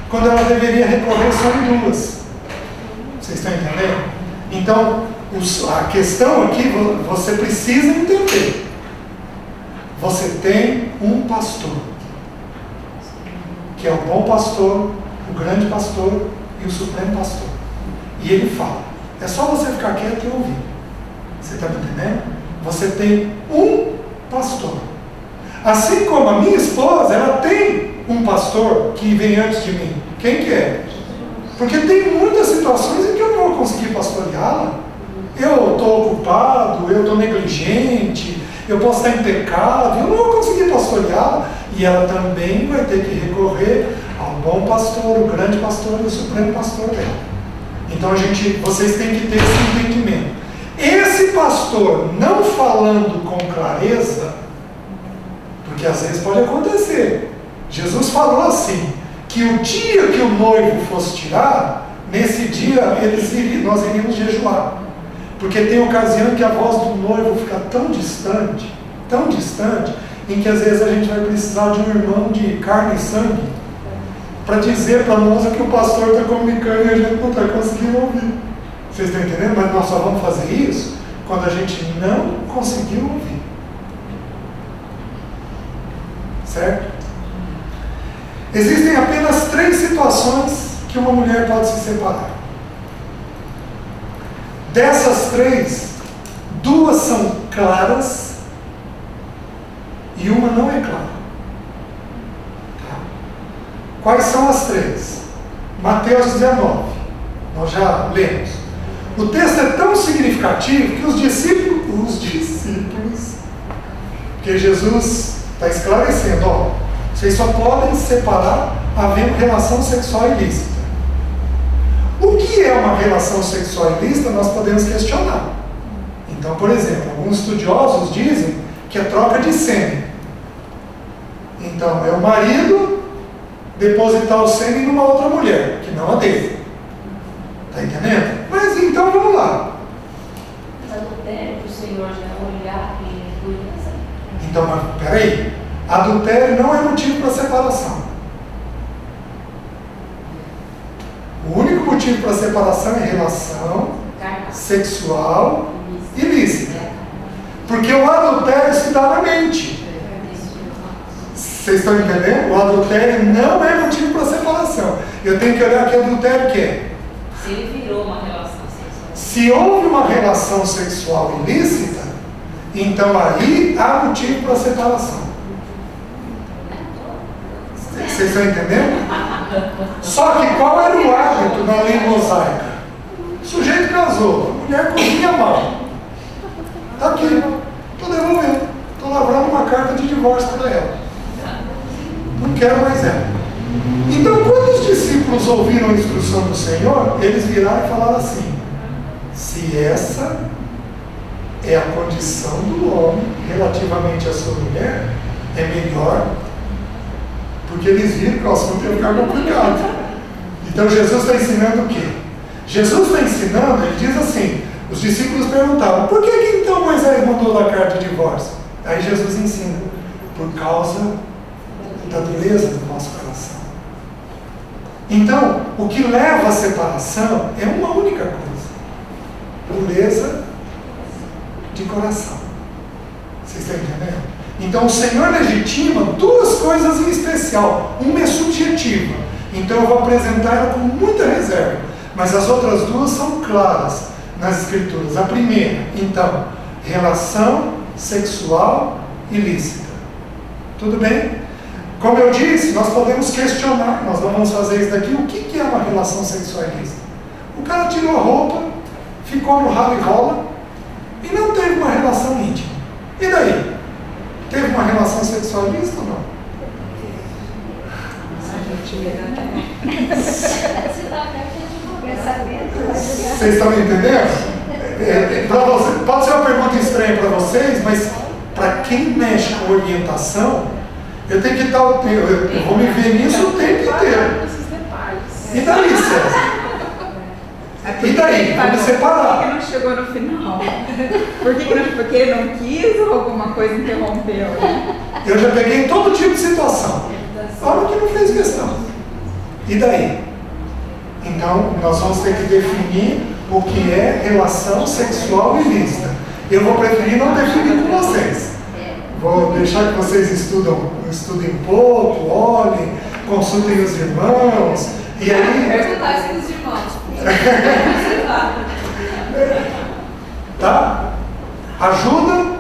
Speaker 1: Quando ela deveria recorrer só em 2. Vocês estão entendendo? Então, a questão aqui, você precisa entender. Você tem um pastor, que é o bom pastor, o grande pastor e o supremo pastor. E ele fala. É só você ficar quieto e ouvir. Você está me entendendo? Você tem um pastor. Assim como a minha esposa, ela tem um pastor que vem antes de mim. Quem que é? Porque tem muitas situações em que eu não vou conseguir pastoreá-la. Eu estou ocupado, eu estou negligente, eu posso estar em pecado, eu não vou conseguir pastoreá-la. E ela também vai ter que recorrer ao bom pastor, o grande pastor e o supremo pastor dela. Então vocês têm que ter esse entendimento. Esse pastor não falando com clareza, porque às vezes pode acontecer. Jesus falou assim, que o dia que o noivo fosse tirado, nesse dia nós iríamos jejuar. Porque tem ocasião que a voz do noivo fica tão distante, em que às vezes a gente vai precisar de um irmão de carne e sangue para dizer para nós o que o pastor está comunicando e a gente não está conseguindo ouvir. Vocês estão entendendo? Mas nós só vamos fazer isso quando a gente não conseguir ouvir. Certo? Existem apenas 3 situações que uma mulher pode se separar. Dessas 3, 2 são claras e uma não é clara. Tá? Quais são as 3? Mateus 19. Nós já lemos. O texto é tão significativo que os discípulos, porque Jesus está esclarecendo, ó, vocês só podem se separar havendo relação sexual ilícita. O que é uma relação sexual ilícita, nós podemos questionar. Então, por exemplo, alguns estudiosos dizem que é troca de sêmen. Então, é o marido depositar o sêmen numa outra mulher, que não a dele. Está entendendo? Mas então vamos lá.
Speaker 4: Adultério, o Senhor já olhar e pureza.
Speaker 1: Então, mas peraí. Adultério não é motivo para separação. O único motivo para separação é relação sexual ilícita. Porque o adultério se dá na mente. Vocês estão entendendo? O adultério não é motivo para separação. Eu tenho que olhar que adultério que é.
Speaker 4: Se ele virou uma relação sexual.
Speaker 1: Se houve uma relação sexual ilícita, então aí há motivo para separação. Vocês estão entendendo? Só que qual era o hábito na lei mosaica? O sujeito casou, a mulher cozinha mal. Está aqui, estou devolvendo, estou lavrando uma carta de divórcio para ela. Não quero mais ela. Então, quando os discípulos ouviram a instrução do Senhor, eles viraram e falaram assim: se essa é a condição do homem relativamente à sua mulher, é melhor. Porque eles viram que o assunto ia ficar complicado. Então Jesus está ensinando o quê? Jesus está ensinando, ele diz assim, os discípulos perguntavam, por que então Moisés mandou dar carta de divórcio? Aí Jesus ensina, por causa da dureza do nosso coração. Então, o que leva à separação é uma única coisa: pureza de coração. Vocês estão entendendo? Então, o Senhor legitima duas coisas em especial. Uma é subjetiva, então eu vou apresentar ela com muita reserva, mas as outras duas são claras nas Escrituras. A primeira, então, relação sexual ilícita. Tudo bem? Como eu disse, nós podemos questionar, nós não vamos fazer isso daqui, o que é uma relação sexual ilícita? O cara tirou a roupa, ficou no ralo e rola e não teve uma relação íntima. E daí? Teve uma relação sexual ilícita ou não? Vocês estão me entendendo? Pode ser uma pergunta estranha para vocês, mas para quem mexe com orientação, eu tenho que estar o tempo, eu vou me ver nisso o tempo inteiro. E daí, César? E daí? Vamos separar.
Speaker 12: Por que não chegou no final? Porque ele não quis ou alguma coisa interrompeu?
Speaker 1: Eu já peguei todo tipo de situação. Olha que não fez questão. E daí? Então, nós vamos ter que definir o que é relação sexual ilícita. Eu vou preferir não definir com vocês. Vou deixar que vocês estudem pouco, olhem, consultem os irmãos. E aí...
Speaker 4: os irmãos.
Speaker 1: Tá? Ajuda?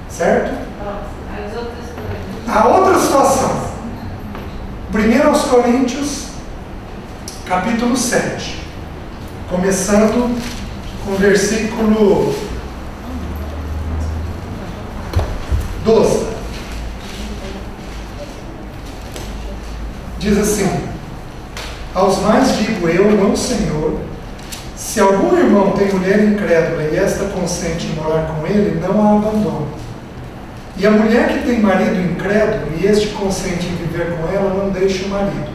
Speaker 1: Certo? A outra situação. 1 Coríntios, capítulo 7. Começando com o versículo 12. Diz assim: aos mais digo eu, não Senhor, se algum irmão tem mulher incrédula e esta consente em morar com ele, não a abandone. E a mulher que tem marido incrédulo e este consente em viver com ela, não deixe o marido.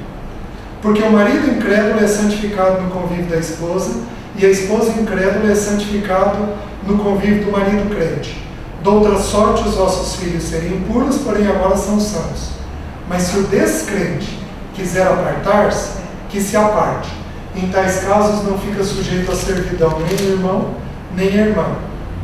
Speaker 1: Porque o marido incrédulo é santificado no convívio da esposa, e a esposa incrédula é santificada no convívio do marido crente. Doutra sorte os vossos filhos seriam impuros, porém agora são santos. Mas se o descrente quiser apartar-se, que se aparte. Em tais casos não fica sujeito à servidão nem o irmão, nem a irmã.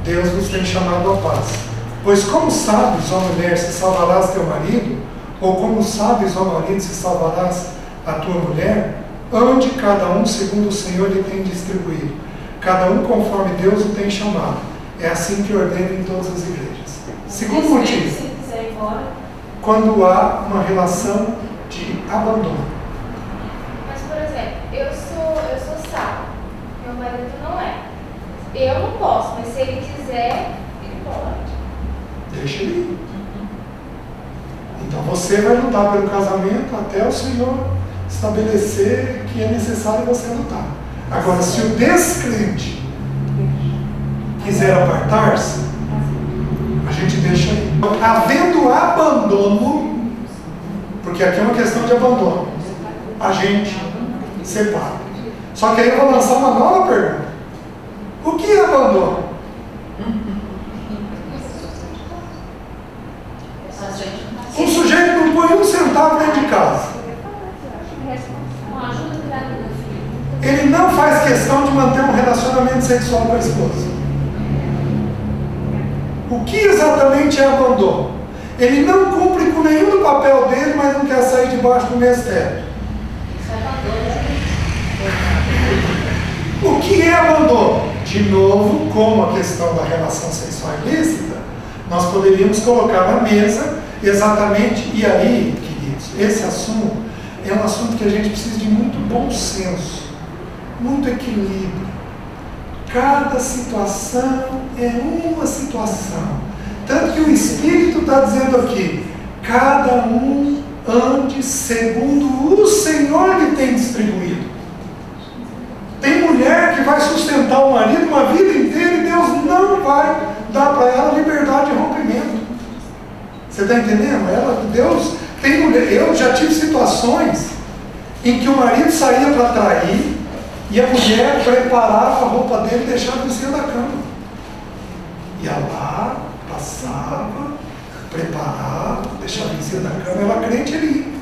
Speaker 1: Deus vos tem chamado à paz. Pois como sabes, ó mulher, se salvarás teu marido? Ou como sabes, ó marido, se salvarás a tua mulher? Ande cada um segundo o Senhor lhe tem distribuído. Cada um conforme Deus o tem chamado. É assim que ordena em todas as igrejas. Segundo motivo, quando há uma relação de abandono.
Speaker 4: Mas, por exemplo, eu sou salvo, meu marido não é. Eu não posso, mas se ele quiser, ele pode.
Speaker 1: Deixa ele ir. Então você vai lutar pelo casamento até o Senhor estabelecer que é necessário você lutar. Agora, se o descrente quiser apartar-se, a gente deixa aí. Havendo abandono, porque aqui é uma questão de abandono, a gente separa. Só que aí eu vou lançar uma nova pergunta. O que é abandono? Um sujeito não põe um centavo dentro de casa. Ele não faz questão de manter um relacionamento sexual com a esposa. O que exatamente é abandono? Ele não cumpre com nenhum do papel dele, mas não quer sair debaixo do mesmo teto. O que é abandono? De novo, como a questão da relação sexual ilícita, nós poderíamos colocar na mesa exatamente, e aí, queridos, esse assunto é um assunto que a gente precisa de muito bom senso, muito equilíbrio. Cada situação é uma situação. Tanto que o Espírito está dizendo aqui, cada um ande segundo o Senhor lhe tem distribuído. Tem mulher que vai sustentar o marido uma vida inteira e Deus não vai dar para ela liberdade de rompimento. Você está entendendo? Deus tem mulher. Eu já tive situações em que o marido saía para trair e a mulher preparava a roupa dele e deixava em cima da cama. Ia lá, passava, preparava, deixava em cima da cama, ela crente, ele ia.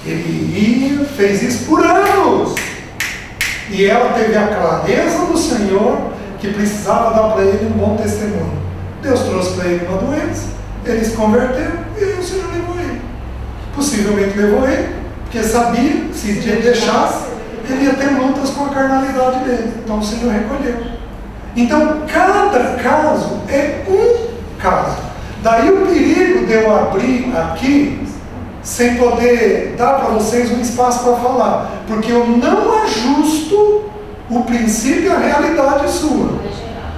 Speaker 1: Ele ia, fez isso por anos. E ela teve a clareza do Senhor que precisava dar para ele um bom testemunho. Deus trouxe para ele uma doença, ele se converteu e o Senhor levou ele. Possivelmente levou ele, porque sabia que se ele deixasse, ele ia ter lutas com a carnalidade dele. Então o Senhor recolheu. Então cada caso é um caso. Daí o perigo de eu abrir aqui sem poder dar para vocês um espaço para falar, porque eu não ajusto o princípio à realidade sua.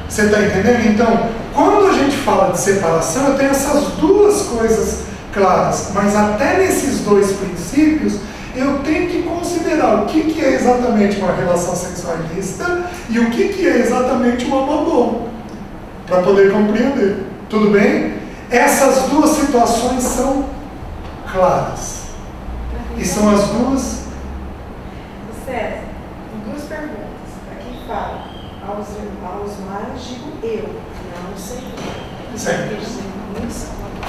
Speaker 1: Você está entendendo? Então, quando a gente fala de separação, eu tenho essas duas coisas claras, mas até nesses dois princípios, eu tenho que considerar o que é exatamente uma relação sexual ilícita e o que é exatamente um abandono, para poder compreender. Tudo bem? Essas duas situações são claras. E são as duas.
Speaker 9: César, duas perguntas. Aqui fala, aos mais digo eu, não o Senhor.
Speaker 1: Certo.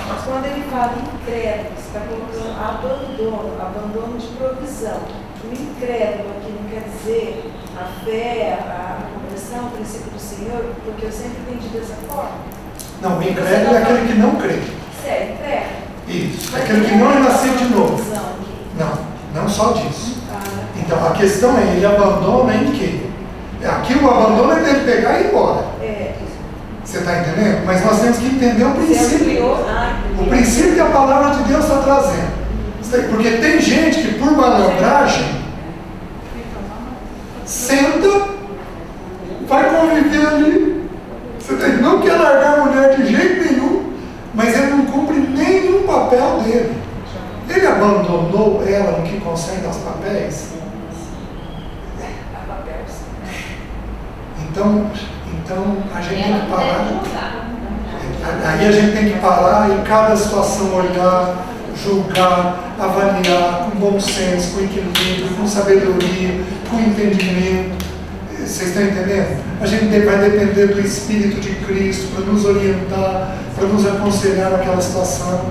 Speaker 9: Mas quando ele fala incrédulo, está colocando abandono de provisão. O incrédulo aqui não quer dizer a fé, a conversão, o princípio do Senhor, porque eu sempre entendi dessa forma.
Speaker 1: Não, o incrédulo é aquele que não crê.
Speaker 9: Sério, incrédulo.
Speaker 1: Isso, aquele que não é nascido de novo. Não só disso. Então a questão é, ele abandona em quê? Aqui o abandono é dele pegar e ir embora. Você está entendendo? Mas nós temos que entender o princípio. O princípio que a palavra de Deus está trazendo. Porque tem gente que por malandragem senta, vai conviver ali. Você não quer largar a mulher de jeito nenhum, mas ele não cumpre nenhum papel dele. Ele abandonou ela no que concerne aos papéis. Então a gente tem que parar. Aí a gente tem que parar e cada situação olhar, julgar, avaliar com bom senso, com equilíbrio, com sabedoria, com entendimento. Vocês estão entendendo? A gente vai depender do Espírito de Cristo para nos orientar, para nos aconselhar naquela situação.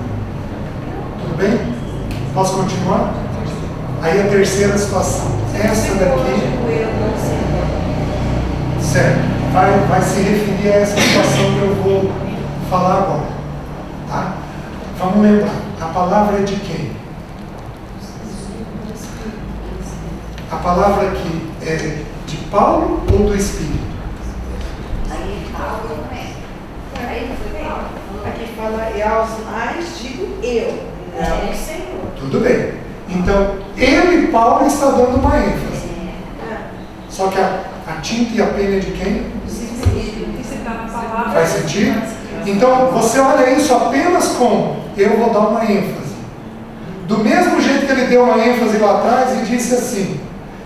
Speaker 1: Tudo bem? Posso continuar? Aí a terceira situação. Essa daqui. Certo. Vai se referir a essa situação que eu vou falar agora. Tá? Vamos lembrar. A palavra é de quem? A palavra aqui é de Paulo ou do Espírito?
Speaker 2: Aí Paulo não é. Aí não foi Paulo.
Speaker 9: Aqui fala, e aos mais digo eu, não o Senhor.
Speaker 1: Tudo bem. Então, ele, Paulo, está dando uma ênfase. Só que a tinta e a pena é de quem? Faz sentido? Então, você olha isso apenas como eu vou dar uma ênfase. Do mesmo jeito que ele deu uma ênfase lá atrás e disse assim,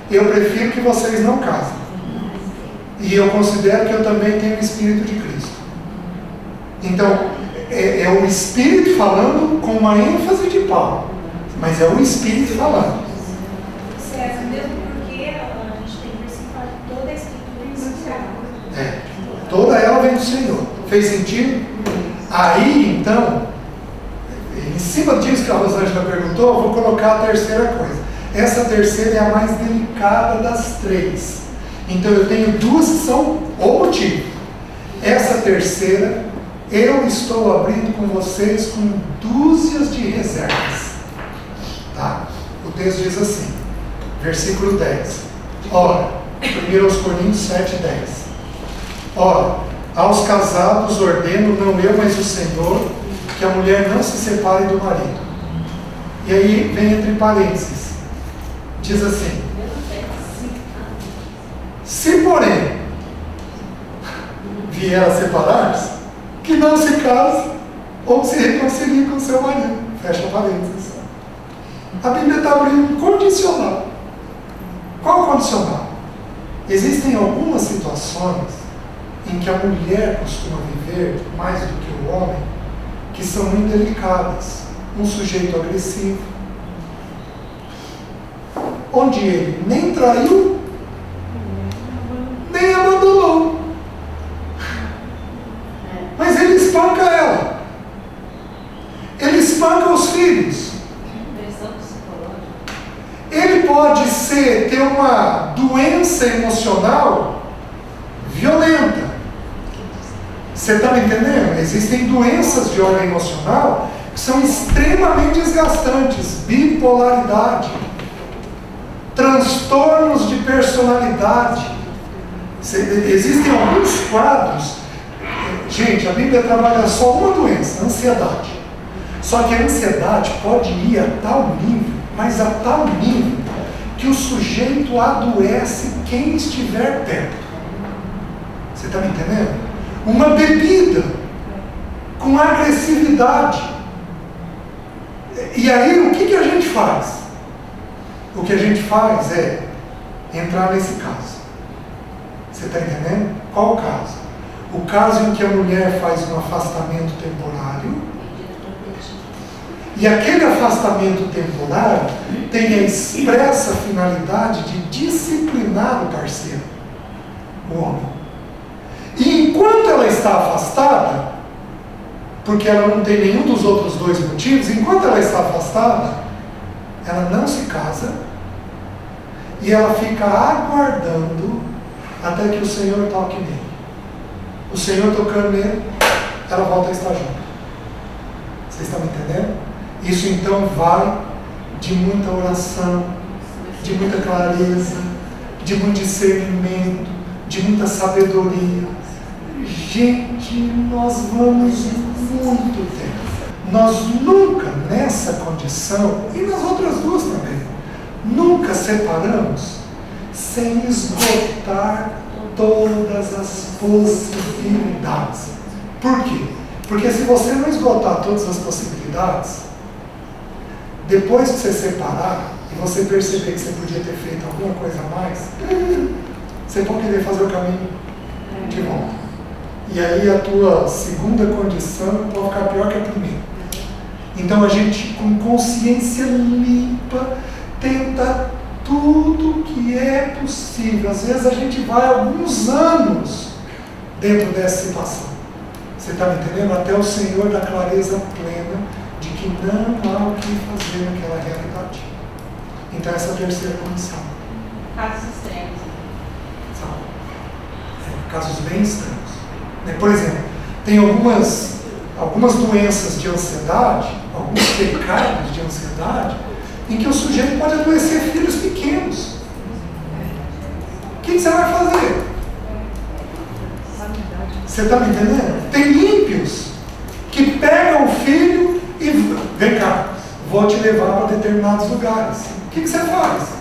Speaker 1: eu prefiro que vocês não casem. E eu considero que eu também tenho o Espírito de Cristo. Então, é o Espírito falando com uma ênfase de Paulo. Mas é o Espírito falando.
Speaker 5: César, mesmo porque a gente tem que participar de toda a Escritura inicial.
Speaker 1: Toda ela vem do Senhor. Fez sentido? Aí, então, em cima disso que a Rosângela perguntou, eu vou colocar a terceira coisa. Essa terceira é a mais delicada das três. Então eu tenho duas que são o motivo. Essa terceira, eu estou abrindo com vocês com dúzias de reservas. Tá? O texto diz assim, versículo 10. Ora, 1 Coríntios 7, 10. Ora, aos casados ordeno, não eu, mas o Senhor, que a mulher não se separe do marido. E aí vem entre parênteses. Diz assim, se porém vier a separar-se, que não se case ou se reconcilie com seu marido. Fecha parênteses. A Bíblia está abrindo um condicional. Qual o condicional? Existem algumas situações em que a mulher costuma viver mais do que o homem, que são muito delicadas. Um sujeito agressivo, onde ele nem traiu, nem abandonou. Mas ele espanca ela. Ele espanca os filhos. ter uma doença emocional violenta. Você está me entendendo? Existem doenças de ordem emocional que são extremamente desgastantes. Bipolaridade, transtornos de personalidade. Existem alguns quadros. Gente, a Bíblia trabalha só uma doença, ansiedade. Só que a ansiedade pode ir a tal nível, mas a tal nível, que o sujeito adoece quem estiver perto. Você está me entendendo? Uma bebida com agressividade. E aí, o que a gente faz? O que a gente faz é entrar nesse caso. Você está entendendo? Qual o caso? O caso em que a mulher faz um afastamento temporário, e aquele afastamento temporário tem a expressa finalidade de disciplinar o parceiro, o homem. E enquanto ela está afastada, porque ela não tem nenhum dos outros dois motivos, enquanto ela está afastada, ela não se casa e ela fica aguardando até que o Senhor toque nele. O Senhor tocando nele, ela volta a estar junto. Vocês estão me entendendo? Isso então vai de muita oração, de muita clareza, de muito discernimento, de muita sabedoria. Gente, nós vamos muito tempo. Nós nunca, nessa condição, e nas outras duas também, nunca separamos sem esgotar todas as possibilidades. Por quê? Porque se você não esgotar todas as possibilidades, depois que você separar e você perceber que você podia ter feito alguma coisa a mais, você pode querer fazer o caminho de volta. E aí a tua segunda condição pode ficar pior que a primeira. Então a gente, com consciência limpa, tenta tudo que é possível. Às vezes a gente vai alguns anos dentro dessa situação. Você está me entendendo? Até o Senhor da clareza plena de que não há o que fazer naquela realidade. Então essa é a terceira condição.
Speaker 4: Casos extremos.
Speaker 1: Casos bem extremos. Por exemplo, tem algumas doenças de ansiedade, alguns pecados de ansiedade, em que o sujeito pode adoecer filhos pequenos. O que você vai fazer? Você está me entendendo? Tem ímpios que pegam o filho e vem cá, vou te levar para determinados lugares. O que você faz?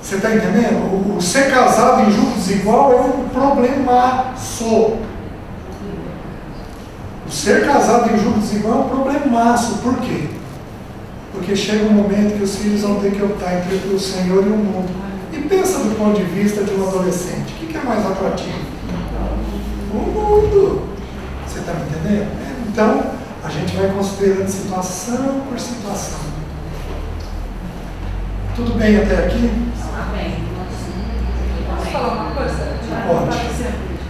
Speaker 1: Você está entendendo? O ser casado em julgo desigual é um problemaço. O ser casado em julgo desigual é um problemaço. Por quê? Porque chega um momento que os filhos vão ter que optar entre o Senhor e o mundo. E pensa do ponto de vista de um adolescente. O que é mais atrativo? O mundo. Você está me entendendo? Então, a gente vai considerando situação por situação. Tudo bem até aqui?
Speaker 4: Amém.
Speaker 3: Posso falar uma coisa?
Speaker 1: Pode.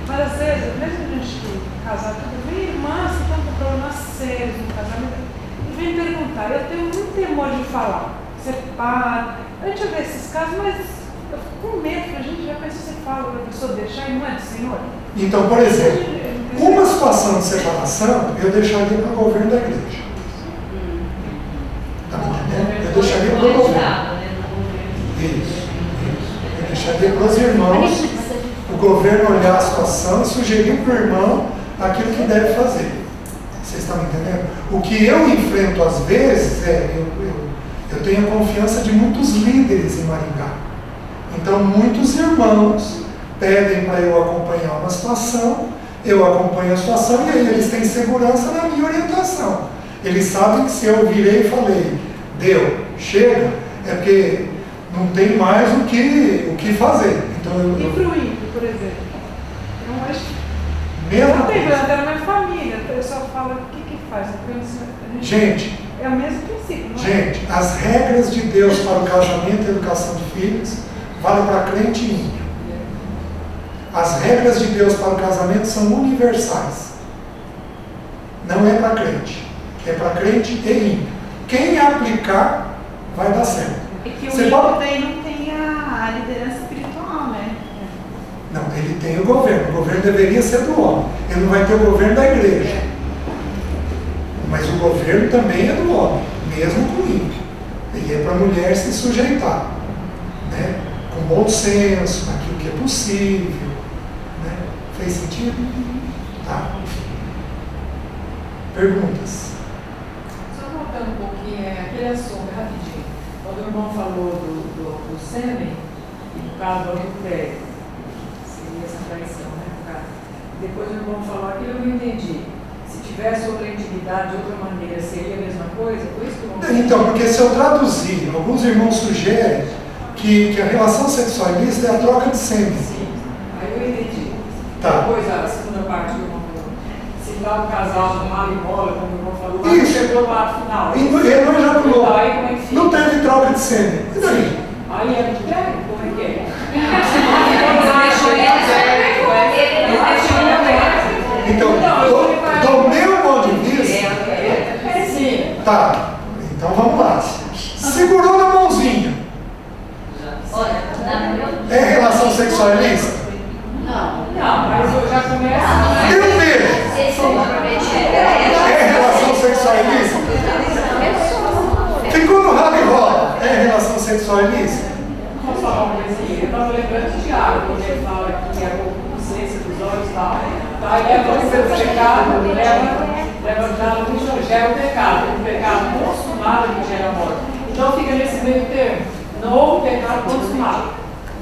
Speaker 3: Mas às vezes, mesmo a gente casar, tudo bem, irmã, você está com problemas sérios no casamento, e vem perguntar, eu tenho muito temor de falar, separa, a gente vê esses casos, mas eu fico com medo, a gente já pensa que você fala para a pessoa deixar e não é do Senhor.
Speaker 1: Então, por exemplo, uma situação de separação, eu deixaria para o governo da igreja. Está me entendendo? Eu deixaria para o governo. Isso. Eu deixaria para os irmãos, o governo olhar a situação e sugerir para o irmão aquilo que deve fazer. Vocês estão me entendendo? O que eu enfrento às vezes é, eu tenho a confiança de muitos líderes em Maringá. Então muitos irmãos pedem para eu acompanhar uma situação, eu acompanho a situação e aí eles têm segurança na minha orientação. Eles sabem que se eu virei e falei, deu, chega, é porque não tem mais o que fazer. Então,
Speaker 3: e para o ímpio, por exemplo? Eu acho que
Speaker 1: mesmo
Speaker 3: não tem problema, na minha família, a pessoa fala, o que faz?
Speaker 1: Gente,
Speaker 3: é o mesmo princípio, não é?
Speaker 1: Gente, as regras de Deus para o casamento e a educação de filhos valem para crente e ímpio. As regras de Deus para o casamento são universais. Não é para crente. É para crente e ímpio. Quem aplicar vai dar certo.
Speaker 10: É que o
Speaker 1: Você
Speaker 10: ímpio
Speaker 1: pode...
Speaker 10: daí não tem a liderança espiritual, né?
Speaker 1: Não, ele tem o governo deveria ser do homem, ele não vai ter o governo da igreja, mas o governo também é do homem, mesmo com o ímpio, e é para a mulher se sujeitar, né? Com bom senso, naquilo que é possível, né? Fez sentido? Tá. Perguntas?
Speaker 3: Só voltando um pouquinho, aquele assunto, rapidinho. Quando o irmão falou do sêmen, e no caso do adultério, seria essa traição, né? No caso. Depois o irmão falou aquilo, eu não entendi. Se tivesse outra intimidade de outra maneira, seria a mesma coisa? Por isso que o irmão...
Speaker 1: Então, porque se eu traduzir, alguns irmãos sugerem que a relação sexualista é a troca de sêmen.
Speaker 3: Sim, aí eu entendi.
Speaker 1: Tá.
Speaker 3: Depois a segunda parte do irmão falou. Se lá o casal no ralo e bola, como o irmão falou, aí
Speaker 1: Isso.
Speaker 3: chegou no ato final.
Speaker 1: E ele não ejaculou.
Speaker 3: Aí, como é que
Speaker 1: Não teve troca de sêmen. E daí?
Speaker 3: Aí é adultério? Como é que é?
Speaker 1: Então, do meu ponto de vista,
Speaker 3: Sim.
Speaker 1: tá, então vamos lá. Segurou na mãozinha.
Speaker 2: Olha, na meu...
Speaker 1: É relação sexualista?
Speaker 2: Não.
Speaker 3: Não, mas eu já começo.
Speaker 1: Deu um beijo.
Speaker 2: Vocês são comprometidos.
Speaker 1: É relação sexualista? Ficou no rabo e rola. É relação sexualista?
Speaker 3: Vamos falar uma coisinha. Eu estava lembrando de Tiago, quando ele fala que é a consciência dos olhos e tal. Aí é quando você pecado, leva já gera o pecado. O pecado consumado que gera a morte. Então fica nesse meio termo. Não houve pecado consumado.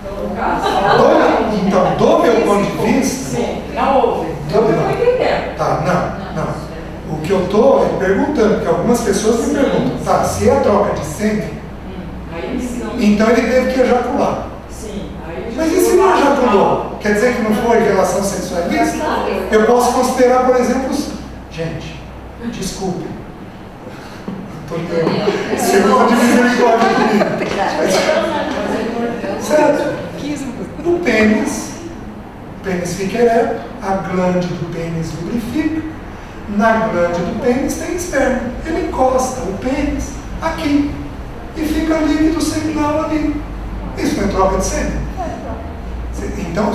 Speaker 3: Então, no caso.
Speaker 1: Então, do meu ponto de vista.
Speaker 3: Sim, não houve. Eu não estou entendendo.
Speaker 1: Tá, não. O que eu estou é perguntando, porque algumas pessoas me perguntam, tá, se é a troca de sêmen, então ele teve que ejacular.
Speaker 3: Sim.
Speaker 1: Mas e se não ejaculou? Quer dizer que não foi relação sexualista? Eu posso considerar, por exemplo, gente, desculpe. Segunda de misericórdia comigo. Certo? O pênis fica ereto, a glande do pênis lubrifica, na glande do pênis tem esperma. Ele encosta o pênis aqui e fica líquido seminal ali. Isso não é troca de sêmen? Então,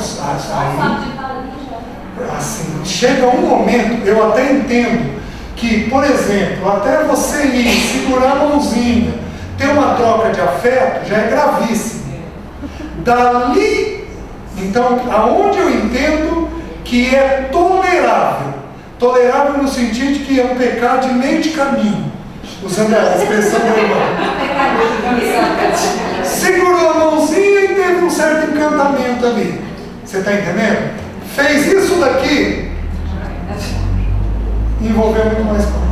Speaker 1: assim, chega um momento, eu até entendo que, por exemplo, até você ir segurar a mãozinha, ter uma troca de afeto, já é gravíssimo. Dali, então, aonde eu entendo que é tolerável no sentido de que é um pecado de meio de caminho, usando a expressão do irmão. Segurou a mãozinha e teve um certo encantamento ali. Você está entendendo? Fez isso daqui, envolveu muito mais coisa.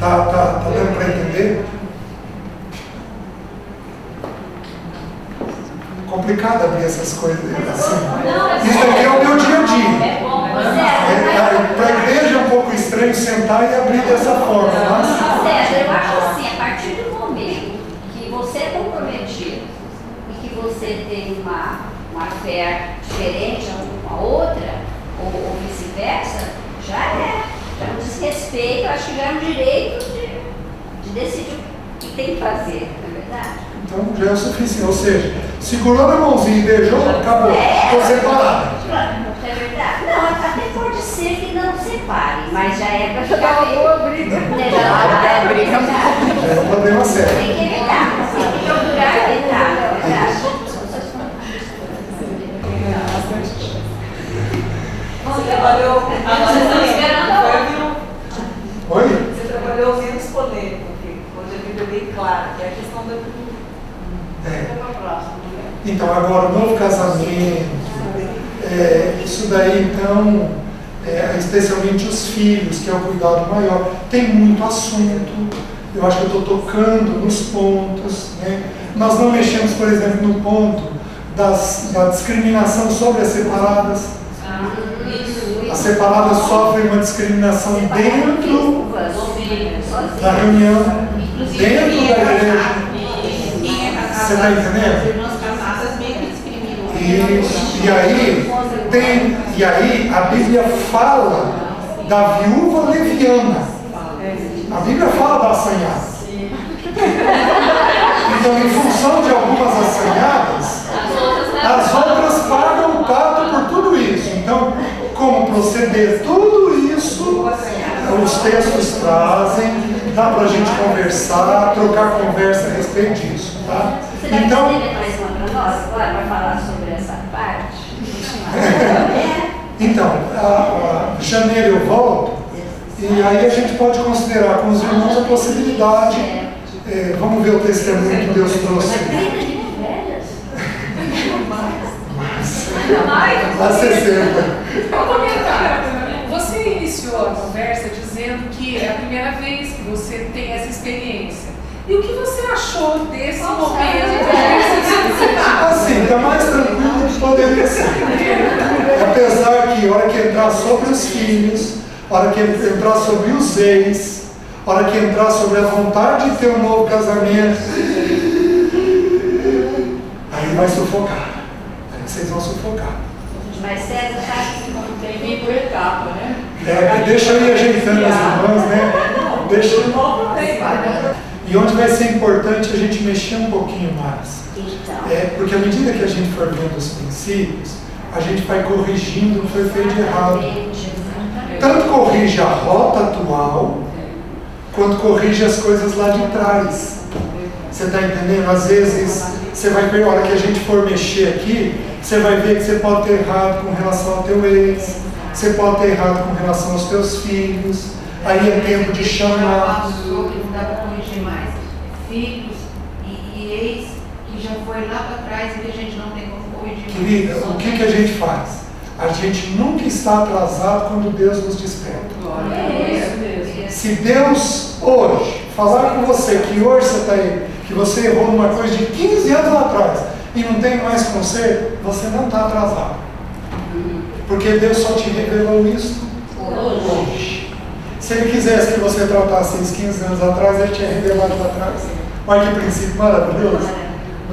Speaker 1: Tá dando para entender? Complicado abrir essas coisas assim. Isso aqui é o meu dia a dia. Para a igreja é um pouco estranho sentar e abrir dessa forma. Mas...
Speaker 2: César, eu acho assim, a partir do momento que você é comprometido e que você tem uma fé diferente a uma outra, ou vice-versa, já é um desrespeito, acho que já é um direito de decidir o que tem que fazer, não é verdade?
Speaker 1: Então já é o suficiente, ou seja, segurou na mãozinha e beijou, acabou, ficou separado.
Speaker 2: É verdade. Não, até pode ser que não separe, mas já é para ficar uma boa briga. Já
Speaker 1: é um problema sério.
Speaker 2: Tem que evitar, tem que procurar evitar, é verdade.
Speaker 9: Você trabalhou.
Speaker 4: Vocês estão esperando a outra.
Speaker 1: Oi?
Speaker 9: Você trabalhou menos polêmico, onde a Bíblia é bem clara, que é a questão da
Speaker 1: Então, agora, o novo casamento, isso daí, então, especialmente os filhos, que é o cuidado maior, tem muito assunto. Eu acho que eu estou tocando nos pontos, né? Nós não mexemos, por exemplo, no ponto da discriminação sobre as separadas. As separadas sofrem uma discriminação dentro da reunião, dentro da igreja. Você está entendendo? E aí a Bíblia fala da viúva leviana. A Bíblia fala da assanhada. Então, em função de algumas assanhadas, as outras pagam o pato por tudo isso. Então, como proceder? Tudo isso os textos trazem, dá para a gente conversar, trocar conversa a respeito disso, tá?
Speaker 2: Você deve
Speaker 1: Então,
Speaker 2: ter mais uma para nós agora, para falar sobre essa parte?
Speaker 1: então, janeiro eu volto, e aí a gente pode considerar com os irmãos a possibilidade, vamos ver o testemunho que Deus trouxe. A 60.
Speaker 6: Você iniciou a conversa dizendo que é a primeira vez que você tem essa experiência. E o que você achou desse momento?
Speaker 1: Assim, está mais tranquilo do que poderia ser. Apesar que, a hora que entrar sobre os filhos, a hora que entrar sobre os ex, a hora que entrar sobre a vontade de ter um novo casamento, aí vai sufocar. Aí vocês vão sufocar.
Speaker 2: Mas César sabe que como tem vir por etapa, né?
Speaker 1: Deixa eu ir ajeitando as irmãs, né? Deixa eu... E onde vai ser importante a gente mexer um pouquinho mais. Porque à medida que a gente for vendo os princípios, a gente vai corrigindo o que foi feito de errado. Tanto corrige a rota atual, quanto corrige as coisas lá de trás. Você está entendendo? Às vezes, você vai ver, a hora que a gente for mexer aqui, você vai ver que você pode ter errado com relação ao teu ex, você pode ter errado com relação aos teus filhos, aí é tempo de chamar.
Speaker 8: Passou, que não dá para corrigir mais. Filhos e ex que já foi lá para trás e que a gente não tem como corrigir.
Speaker 1: Querida, o que a gente faz? A gente nunca está atrasado quando Deus nos desperta. Se Deus hoje falar com você que hoje você está aí, que você errou numa coisa de 15 anos atrás e não tem mais conserto, você não está atrasado. Porque Deus só te revelou isso hoje. Se Ele quisesse que você tratasse isso 15 anos atrás, Ele tinha revelado lá atrás. Olha que princípio maravilhoso.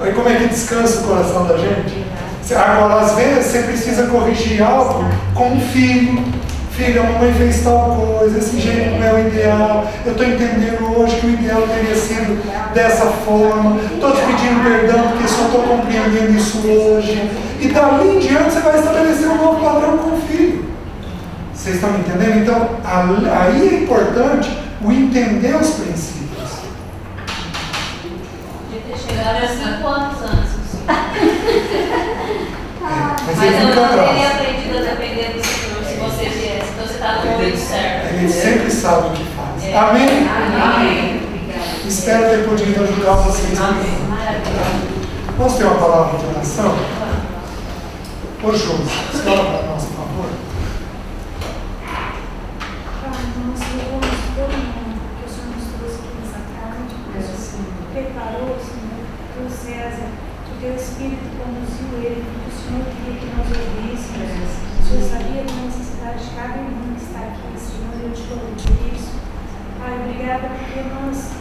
Speaker 1: Aí como é que descansa o coração da gente? Agora, às vezes, você precisa corrigir algo com um filho. Filho, a mamãe fez tal coisa, esse jeito não é o ideal. Eu estou entendendo hoje que o ideal teria sido dessa forma. Estou te pedindo perdão porque só estou compreendendo isso hoje. E dali em diante você vai estabelecer um novo padrão com o filho. Vocês estão me entendendo? Então, aí é importante o entender os princípios.
Speaker 4: De ter chegado a 5 anos antes.
Speaker 1: Mas
Speaker 4: eu
Speaker 1: ele
Speaker 4: não
Speaker 1: nunca
Speaker 4: teria
Speaker 1: atrasa.
Speaker 4: aprendido a depender do Senhor se você viesse. Então você está no momento certo.
Speaker 1: Ele sempre sabe o que faz. Amém?
Speaker 4: Amém.
Speaker 1: Espero ter podido ajudar vocês. Vamos ter uma palavra de oração? Ô Júlio, você ora para nós, por favor?
Speaker 5: Nós louvamos todo mundo que o Senhor nos trouxe aqui nessa tarde. Preparou, Senhor, para o César, que o teu Espírito conduziu ele, porque o Senhor queria que nós ouvíssemos. O Senhor sabia da necessidade de cada irmão que está aqui, Senhor, eu te louvo por isso. Pai, obrigada porque nós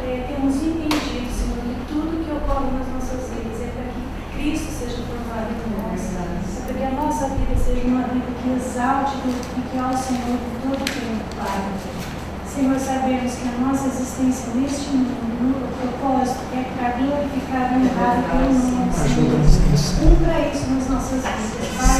Speaker 5: temos entendido, Senhor, que tudo que ocorre nas nossas vidas é para que Cristo seja formado em nós. É para que a nossa vida seja uma vida que exalte e que ao Senhor por todo o tempo, Pai. Senhor, sabemos que a nossa existência neste mundo, o propósito é para glorificar e honrar o teu nome, Senhor. Cumpra isso nas nossas vidas, Pai.